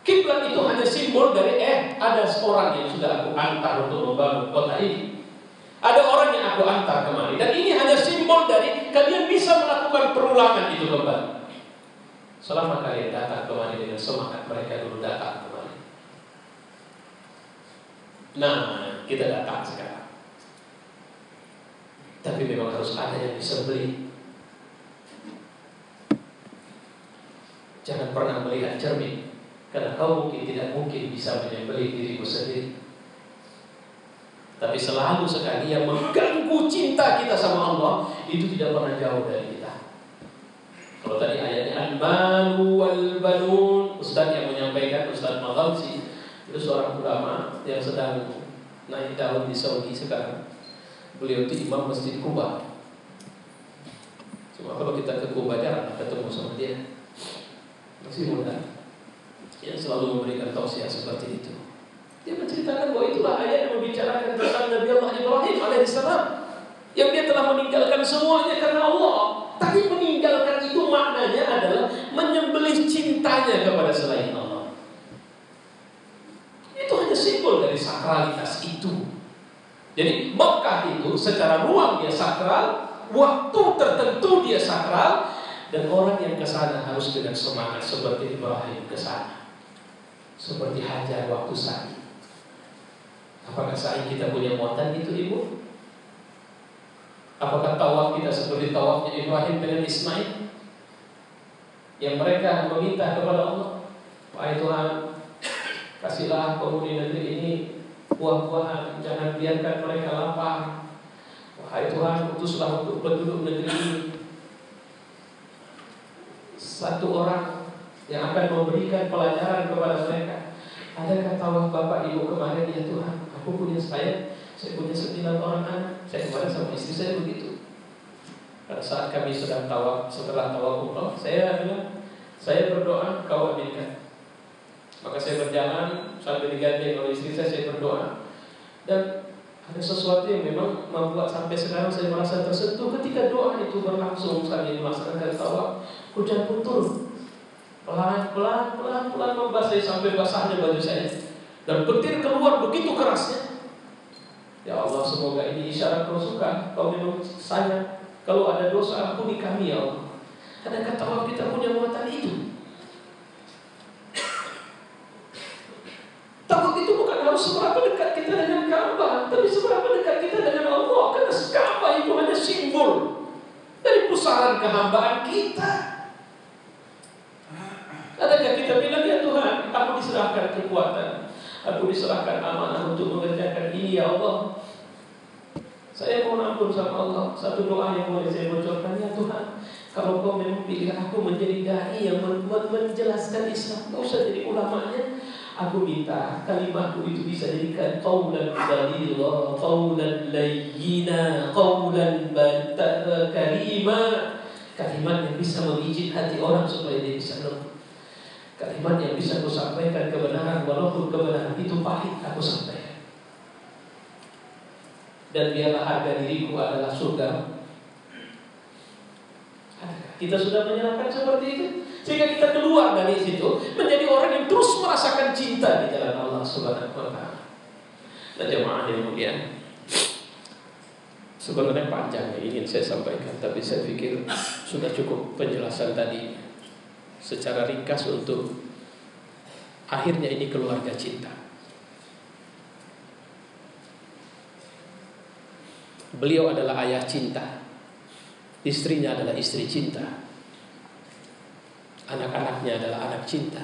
Kiblat itu hanya simbol dari ada seorang yang sudah aku antar untuk membangun kota ini. Ada orang yang aku antar kemari. Dan ini hanya simbol dari kalian bisa melakukan perulangan itu kembali. Selama kalian datang kemari dengan semangat mereka dulu datang kemari. Nah, kita datang sekarang. Tapi memang harus ada yang disembelih. Jangan pernah melihat cermin, karena kau tidak mungkin bisa menyembelih dirimu sendiri. Tapi selalu sekali yang mengganggu cinta kita sama Allah itu tidak pernah jauh dari kita. Kalau tadi ayatnya al-malu wal-banun, Ustaz yang menyampaikan, Ustaz Maghamsi, itu seorang ulama yang sedang naik daun di Saudi sekarang. Beliau itu imam Masjid Kuba. Cuma kalau kita ke Kuba jarang ketemu sama dia. Masih muda, yang selalu memberikan tausiah seperti itu. Dia menceritakan bahwa itulah ayat yang membicarakan tentang Nabi Allah Ibrahim alaihissalam, yang dia telah meninggalkan semuanya karena Allah. Tapi meninggalkan itu maknanya adalah menyembelih cintanya kepada selain Allah. Itu hanya simbol dari sakralitas itu. Jadi Makkah itu secara ruang dia sakral, waktu tertentu dia sakral, dan orang yang ke sana harus dengan semangat seperti Ibrahim ke sana. Seperti Hajar waktu sa'i. Apakah sa'i kita punya muatan itu, Ibu? Apakah tawaf kita seperti tawafnya Ibrahim dengan Ismail? Yang mereka meminta kepada Allah, wahai Tuhan, kasihlah penghuni negeri ini buah-buahan, jangan biarkan mereka lapar. Wahai Tuhan, utuslah untuk penduduk negeri ini satu orang yang akan memberikan pelajaran kepada mereka. Adakah tawaf Bapak Ibu kemarin? Ya Tuhan, aku punya saya Saya punya 9 orang anak. Saya kemarin sama istri saya begitu. Pada saat kami sedang tawaf, setelah tawaf umrah, saya bilang, saya berdoa, kau aminkan. Maka saya berjalan sambil digandeng oleh istri saya berdoa. Dan ada sesuatu yang memang membuat sampai sekarang saya merasa tersentuh ketika doa itu berlangsung sambil melaksanakan tawaf. Hujan pun turun, pelan-pelan membasahi sampai basahnya baju saya. Dan petir keluar begitu kerasnya. Ya Allah, semoga ini isyarat kau suka. Kau memang sayang. Kalau ada dosa, ampuni kami ya Allah. Adakah tawaf kita punya muatan itu? Tawaf itu bukan harus seberapa dekat kita dengan Ka'bah, tapi seberapa dekat kita dengan Allah. Karena Ka'bah itu hanya simbol dari pusaran kehambaan kita. Adakah kita bilang, ya Tuhan, aku diserahkan kekuatan, aku diserahkan amanah untuk mengerjakan ini ya Allah. Saya mohon ampun sama Allah. Satu doa yang boleh saya bocorkan, ya Tuhan, kalau kau memang pilih aku menjadi dai yang menjelaskan Islam, tak usah jadi ulamanya. Aku minta kalimatku itu bisa jadikan qaulan balila, qaulan layyina, qaulan karima, kalimat yang bisa memijit hati orang supaya dia bisa lembut. Kalimat yang bisa aku sampaikan kebenaran, walaupun kebenaran itu pahit, aku sampaikan. Dan biarlah harga diriku adalah surga. Kita sudah menyerahkan seperti itu, sehingga kita keluar dari situ menjadi orang yang terus merasakan cinta di jalan Allah Subhanahu wa taala. Dan jemaah yang mulia, sebenarnya panjang yang ingin saya sampaikan, tapi saya pikir sudah cukup penjelasan tadi secara ringkas untuk akhirnya ini keluarga cinta. Beliau adalah ayah cinta, istrinya adalah istri cinta, anak-anaknya adalah anak cinta.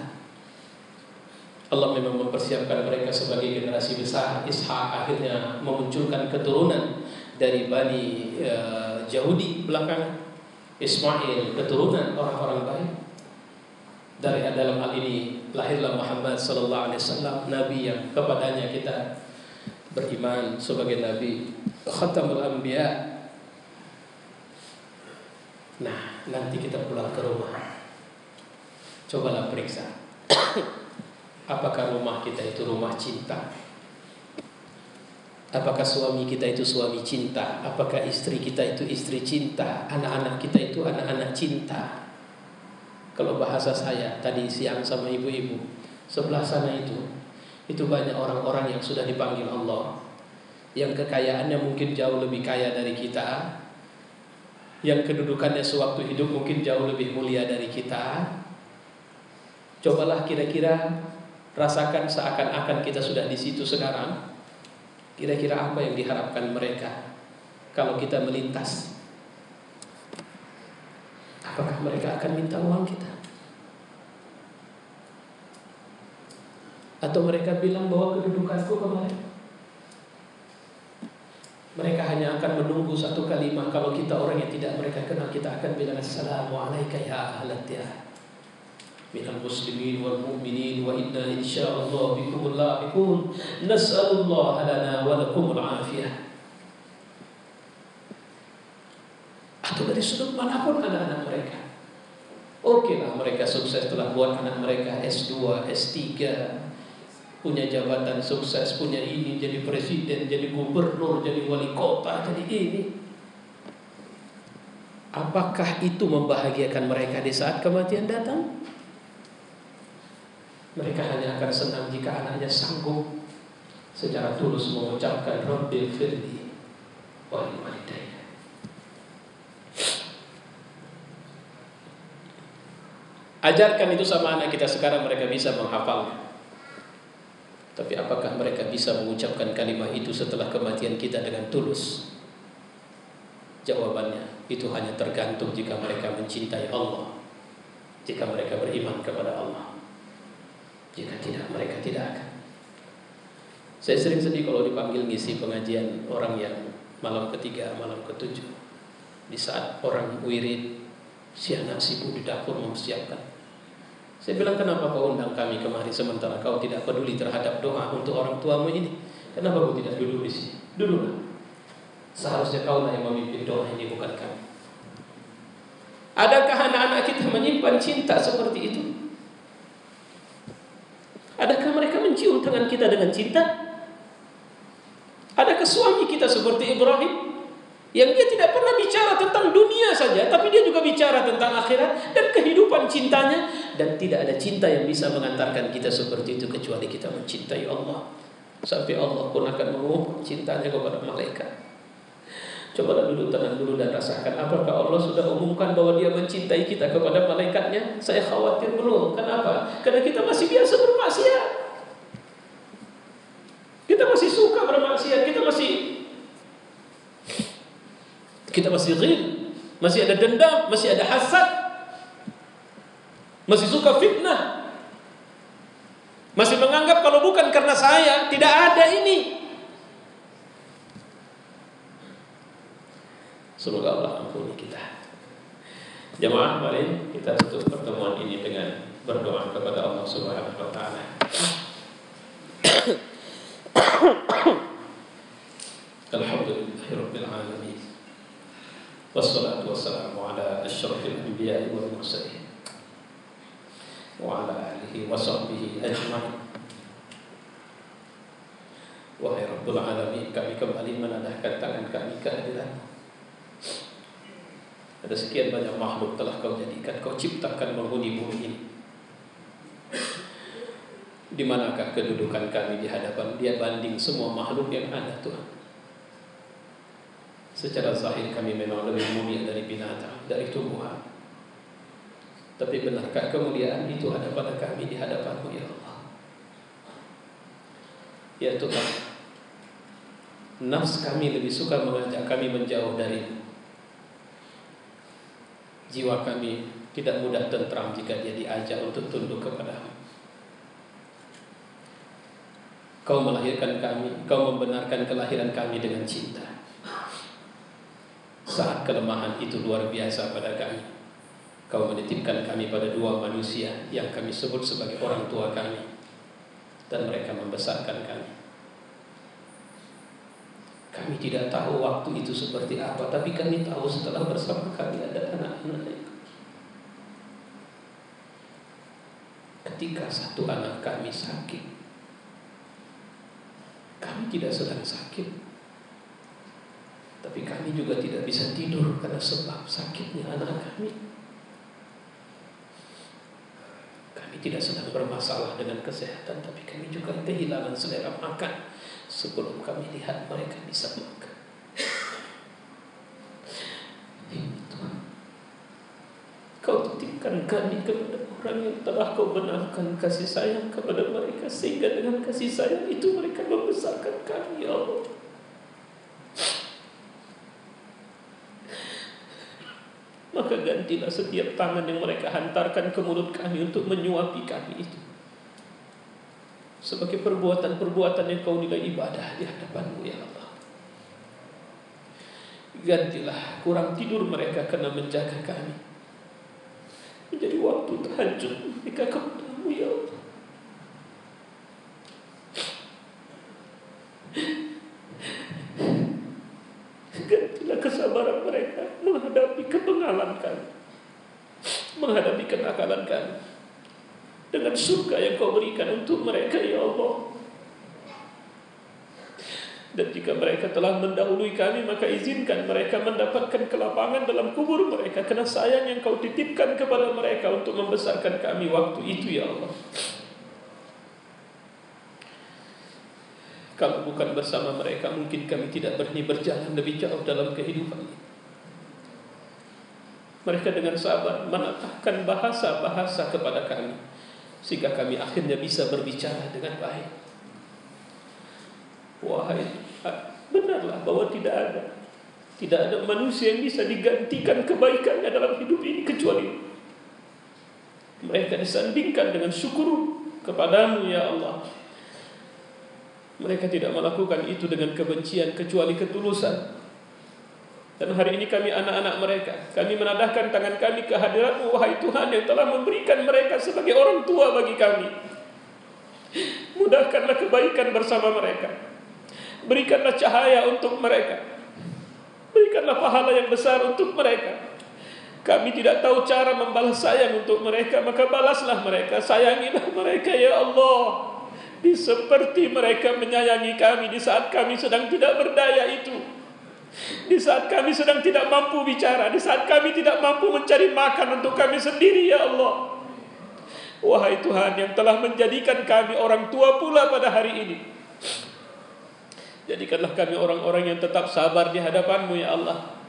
Allah memang mempersiapkan mereka sebagai generasi besar. Ishak akhirnya memunculkan keturunan dari Bani Yahudi belakang. Ismail keturunan orang-orang baik. Dari dalam hal ini lahirlah Muhammad sallallahu alaihi wasallam, nabi yang kepadanya kita beriman sebagai nabi, khatamul anbiya. Nah, nanti kita pulang ke rumah, cobalah periksa apakah rumah kita itu rumah cinta, apakah suami kita itu suami cinta, apakah istri kita itu istri cinta, anak-anak kita itu anak-anak cinta. Kalau bahasa saya tadi siang sama ibu-ibu sebelah sana itu banyak orang-orang yang sudah dipanggil Allah, yang kekayaannya mungkin jauh lebih kaya dari kita, yang kedudukannya sewaktu hidup mungkin jauh lebih mulia dari kita. Cobalah kira-kira rasakan seakan-akan kita sudah di situ sekarang. Kira-kira apa yang diharapkan mereka kalau kita melintas? Apakah mereka akan minta uang kita? Atau mereka bilang bahwa kedudukanku kemarin? Mereka hanya akan menunggu satu kalimat. Kalau kita orang yang tidak mereka kenal, kita akan bilang Assalamualaikum ya ahlat ya minal muslimin wal mu'minin wa inna insyaallah bikumul lahiqun nas'alullah lana wa lakumul afiyah. Atau dari sudut manapun anak-anak mereka, oke lah mereka sukses telah buat anak mereka S2, S3, punya jabatan sukses, punya ini, jadi presiden, jadi gubernur, jadi wali kota, jadi ini. Apakah itu membahagiakan mereka di saat kematian datang? Mereka hanya akan senang jika anaknya sanggup secara tulus mengucapkan Rabbil firli wa liwalidayya. Ajarkan itu sama anak kita sekarang, mereka bisa menghafalnya. Tapi apakah mereka bisa mengucapkan kalimat itu setelah kematian kita dengan tulus? Jawabannya, itu hanya tergantung jika mereka mencintai Allah, jika mereka beriman kepada Allah. Jika tidak, mereka tidak akan. Saya sering sedih kalau dipanggil ngisi pengajian orang yang malam ketiga, malam ketujuh, di saat orang wirid, si anak sibuk di dapur mempersiapkan. Saya bilang, kenapa kau undang kami kemari sementara kau tidak peduli terhadap doa untuk orang tuamu ini? Kenapa kau tidak duduk di sini? Duduklah. Seharusnya kau lah yang memimpin doa ini, bukan kami. Adakah anak-anak kita menyimpan cinta seperti itu? Adakah mereka mencium tangan kita dengan cinta? Adakah suami kita seperti Ibrahim, yang dia tidak pernah bicara tentang dunia saja, tapi dia juga bicara tentang akhirat dan kehidupan cintanya. Dan tidak ada cinta yang bisa mengantarkan kita seperti itu kecuali kita mencintai Allah. Sampai Allah pun akan mengumumkan cintanya kepada malaikat. Cobalah duduk, tenang dulu dan rasakan, apakah Allah sudah umumkan bahwa dia mencintai kita kepada malaikatnya? Saya khawatir belum. Kenapa? Karena kita masih biasa bermaksiat. Kita masih suka bermaksiat. Kita masih ghil, masih ada dendam, masih ada hasad, masih suka fitnah, masih menganggap kalau bukan karena saya tidak ada ini. Semoga Allah ampuni kita. Jemaah, mari kita tutup pertemuan ini dengan berdoa kepada Allah Subhanahu wa taala. Alhamdulillahirabbil alamin. Wassalatu wassalamu ala asyrafil anbiya'i wal mursalin wa ala alihi wa sahbihi ajma'in. Wahai Rabbul Alamin, kami kembali menadahkan tangan kami ke hadirat-Mu. Ada sekian banyak makhluk telah Kau jadikan, Kau ciptakan menghuni bumi ini. Di manakah kedudukan kami di hadapan Dia banding semua makhluk yang ada, Tuhan? Secara zahir kami memang lebih mulia dari binatang, dari tumbuhan. Tapi benarkah kemuliaan itu ada pada kami di hadapan-Mu, ya Allah? Ya Tuhan, nafs kami lebih suka mengajak kami menjauh dari-Mu. Jiwa kami tidak mudah tentram jika dia diajak untuk tunduk kepada-Mu. Kau melahirkan kami, Kau membenarkan kelahiran kami dengan cinta. Saat kelemahan itu luar biasa pada kami, Kau menitipkan kami pada dua manusia yang kami sebut sebagai orang tua kami, dan mereka membesarkan kami. Kami tidak tahu waktu itu seperti apa, tapi kami tahu setelah bersama kami ada anak-anak itu. Ketika satu anak kami sakit, kami tidak sedang sakit, tapi kami juga tidak bisa tidur karena sebab sakitnya anak kami. Kami tidak sedang bermasalah dengan kesehatan, tapi kami juga kehilangan selera makan sebelum kami lihat mereka bisa makan. Tuhan, Kau titipkan kami kepada orang yang telah Kau benarkan kasih sayang kepada mereka, sehingga dengan kasih sayang itu mereka membesarkan kami, ya Allah. Maka gantilah setiap tangan yang mereka hantarkan ke mulut kami untuk menyuapi kami itu sebagai perbuatan-perbuatan yang Kau nilai ibadah di hadapan-Mu, ya Allah. Gantilah kurang tidur mereka karena menjaga kami menjadi waktu tahajud mereka kepada-Mu, ya Allah. Gantilah kesabaran mereka menghadapi kebengalan kami, menghadapi kenakalan kami, dengan surga yang Kau berikan untuk mereka, ya Allah. Dan jika mereka telah mendahului kami, maka izinkan mereka mendapatkan kelapangan dalam kubur mereka, karena sayang yang Kau titipkan kepada mereka untuk membesarkan kami waktu itu, ya Allah. Kalau bukan bersama mereka, mungkin kami tidak berani berjalan lebih jauh dalam kehidupan ini. Mereka dengan sabar menatahkan bahasa-bahasa kepada kami, sehingga kami akhirnya bisa berbicara dengan baik. Wahai, benarlah bahwa tidak ada manusia yang bisa digantikan kebaikannya dalam hidup ini kecuali mereka disandingkan dengan syukur kepada-Mu, ya Allah. Mereka tidak melakukan itu dengan kebencian kecuali ketulusan. Dan hari ini kami anak-anak mereka, kami menadahkan tangan kami ke hadirat-Mu, wahai Tuhan, yang telah memberikan mereka sebagai orang tua bagi kami. Mudahkanlah kebaikan bersama mereka. Berikanlah cahaya untuk mereka. Berikanlah pahala yang besar untuk mereka. Kami tidak tahu cara membalas sayang untuk mereka, maka balaslah mereka, sayangilah mereka ya Allah. Seperti mereka menyayangi kami di saat kami sedang tidak berdaya itu, di saat kami sedang tidak mampu bicara, di saat kami tidak mampu mencari makan untuk kami sendiri ya Allah. Wahai Tuhan yang telah menjadikan kami orang tua pula pada hari ini, jadikanlah kami orang-orang yang tetap sabar di hadapan-Mu ya Allah.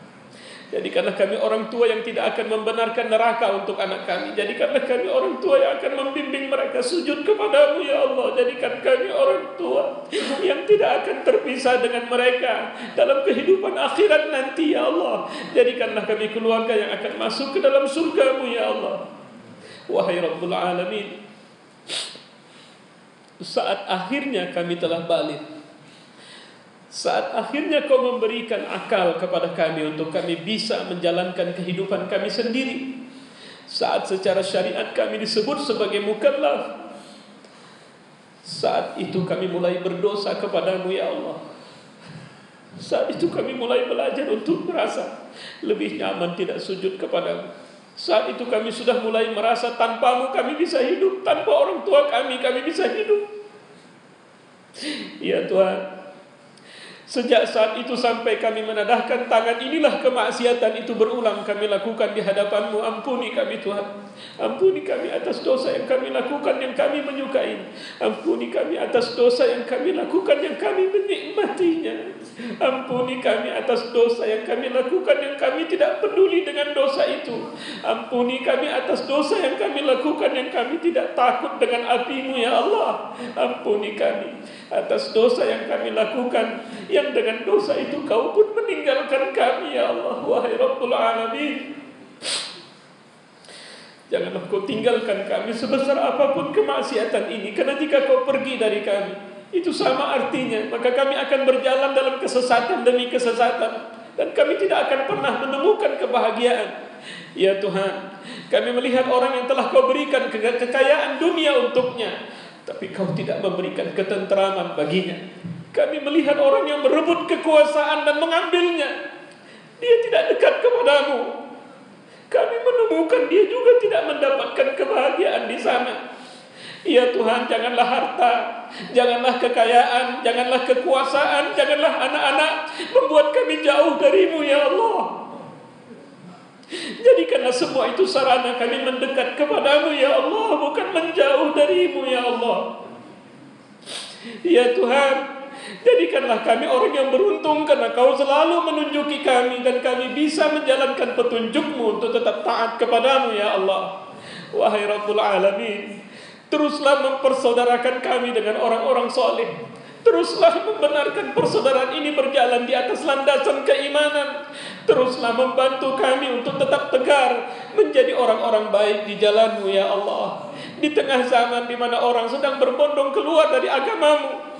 Jadikanlah kami orang tua yang tidak akan membenarkan neraka untuk anak kami. Jadikanlah kami orang tua yang akan membimbing mereka sujud kepada-Mu ya Allah. Jadikan kami orang tua yang tidak akan terpisah dengan mereka dalam kehidupan akhirat nanti ya Allah. Jadikanlah kami keluarga yang akan masuk ke dalam surga-Mu ya Allah. Wahai Rabbul Alamin, saat akhirnya kami telah balik, saat akhirnya Kau memberikan akal kepada kami untuk kami bisa menjalankan kehidupan kami sendiri, saat secara syariat kami disebut sebagai mukallaf, saat itu kami mulai berdosa kepada-Mu ya Allah. Saat itu kami mulai belajar untuk merasa lebih nyaman tidak sujud kepada-Mu. Saat itu kami sudah mulai merasa tanpa-Mu kami bisa hidup, tanpa orang tua kami bisa hidup. Ya Tuhan, sejak saat itu sampai kami menadahkan tangan, inilah kemaksiatan itu berulang kami lakukan di hadapan-Mu. Ampuni kami Tuhan. Ampuni kami atas dosa yang kami lakukan yang kami menyukai. Ampuni kami atas dosa yang kami lakukan yang kami menikmatinya. Ampuni kami atas dosa yang kami lakukan yang kami tidak peduli dengan dosa itu. Ampuni kami atas dosa yang kami lakukan yang kami tidak takut dengan api-Mu ya Allah. Ampuni kami atas dosa yang kami lakukan yang dengan dosa itu Kau pun meninggalkan kami ya Allah. Wahai Rabbul Alamin, janganlah Kau tinggalkan kami sebesar apapun kemaksiatan ini, karena jika Kau pergi dari kami, itu sama artinya maka kami akan berjalan dalam kesesatan demi kesesatan, dan kami tidak akan pernah menemukan kebahagiaan. Ya Tuhan, kami melihat orang yang telah Kau berikan kekayaan dunia untuknya, tapi Kau tidak memberikan ketenteraman baginya. Kami melihat orang yang merebut kekuasaan dan mengambilnya, dia tidak dekat kepada-Mu. Kami menemukan dia juga tidak mendapatkan kebahagiaan di sana. Ya Tuhan, janganlah harta, janganlah kekayaan, janganlah kekuasaan, janganlah anak-anak membuat kami jauh dari-Mu ya Allah. Jadikanlah semua itu sarana kami mendekat kepada-Mu ya Allah, bukan menjauh dari-Mu ya Allah. Ya Tuhan, jadikanlah kami orang yang beruntung, karena Kau selalu menunjuki kami dan kami bisa menjalankan petunjuk-Mu untuk tetap taat kepada-Mu ya Allah. Wahai Rabbul Alamin, teruslah mempersaudarakan kami dengan orang-orang soleh. Teruslah membenarkan persaudaraan ini berjalan di atas landasan keimanan. Teruslah membantu kami untuk tetap tegar menjadi orang-orang baik di jalan-Mu ya Allah. Di tengah zaman di mana orang sedang berbondong keluar dari agama-Mu,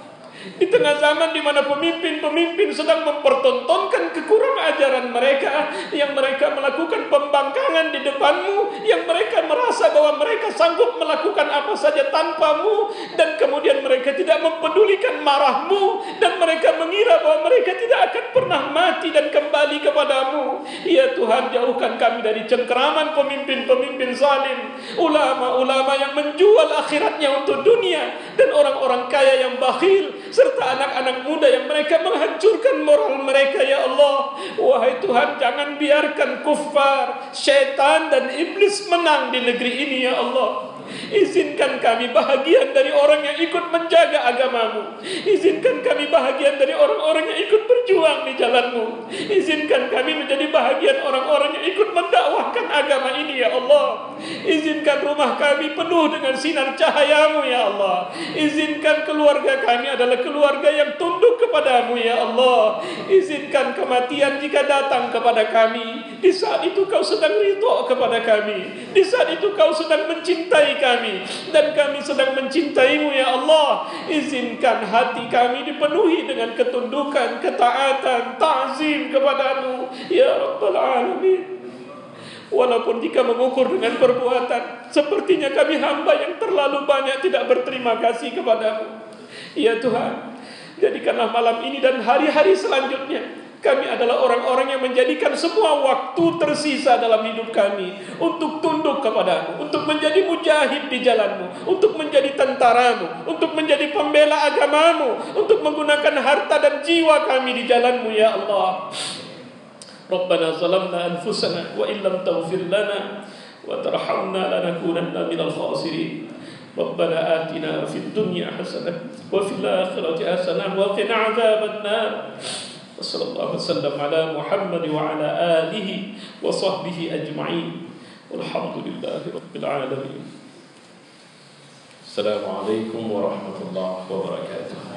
di tengah zaman di mana pemimpin-pemimpin sedang mempertontonkan kekurang ajaran mereka, yang mereka melakukan pembangkangan di depan-Mu, yang mereka merasa bahwa mereka sanggup melakukan apa saja tanpa-Mu, dan kemudian mereka tidak mempedulikan marah-Mu, dan mereka mengira bahwa mereka tidak akan pernah mati dan kembali kepada-Mu. Ya Tuhan, jauhkan kami dari cengkeraman pemimpin-pemimpin zalim, ulama-ulama yang menjual akhiratnya untuk dunia, dan orang-orang kaya yang bakhil, serta anak-anak muda yang mereka menghancurkan moral mereka ya Allah. Wahai Tuhan, jangan biarkan kufar, syaitan dan iblis menang di negeri ini ya Allah. Izinkan kami bahagian dari orang yang ikut menjaga agama-Mu. Izinkan kami bahagian dari orang-orang yang ikut berjuang di jalan-Mu. Izinkan kami menjadi bahagian orang-orang yang ikut mendakwahkan agama ini ya Allah. Izinkan rumah kami penuh dengan sinar cahaya-Mu ya Allah. Izinkan keluarga kami adalah keluarga yang tunduk kepada-Mu ya Allah. Izinkan kematian jika datang kepada kami, di saat itu Kau sedang ridha kepada kami, di saat itu Kau sedang mencintai kami, dan kami sedang mencintai-Mu ya Allah. Izinkan hati kami dipenuhi dengan ketundukan, ketaatan, ta'zim kepada-Mu ya Rabbal Alamin. Walaupun jika mengukur dengan perbuatan, sepertinya kami hamba yang terlalu banyak tidak berterima kasih kepada-Mu. Ya Tuhan, Jadikanlah malam ini dan hari-hari selanjutnya kami adalah orang-orang yang menjadikan semua waktu tersisa dalam hidup kami untuk tunduk kepadamu, untuk menjadi mujahid di jalanmu, untuk menjadi tentaramu, untuk menjadi pembela agamamu, untuk menggunakan harta dan jiwa kami di jalanmu ya Allah. Rabbana zalamna anfusana wa illam taghfir lana wa tarhamna lanakunanna minal khasirin. Rabbana atina fid dunya hasanah wa fil akhirati hasanah wa qina adzabannar. Sallallahu wasallam ala Muhammad wa ala alihi wa sahbihi ajma'in. Walhamdulillahi rabbil alamin. Assalamualaikum warahmatullahi wabarakatuh.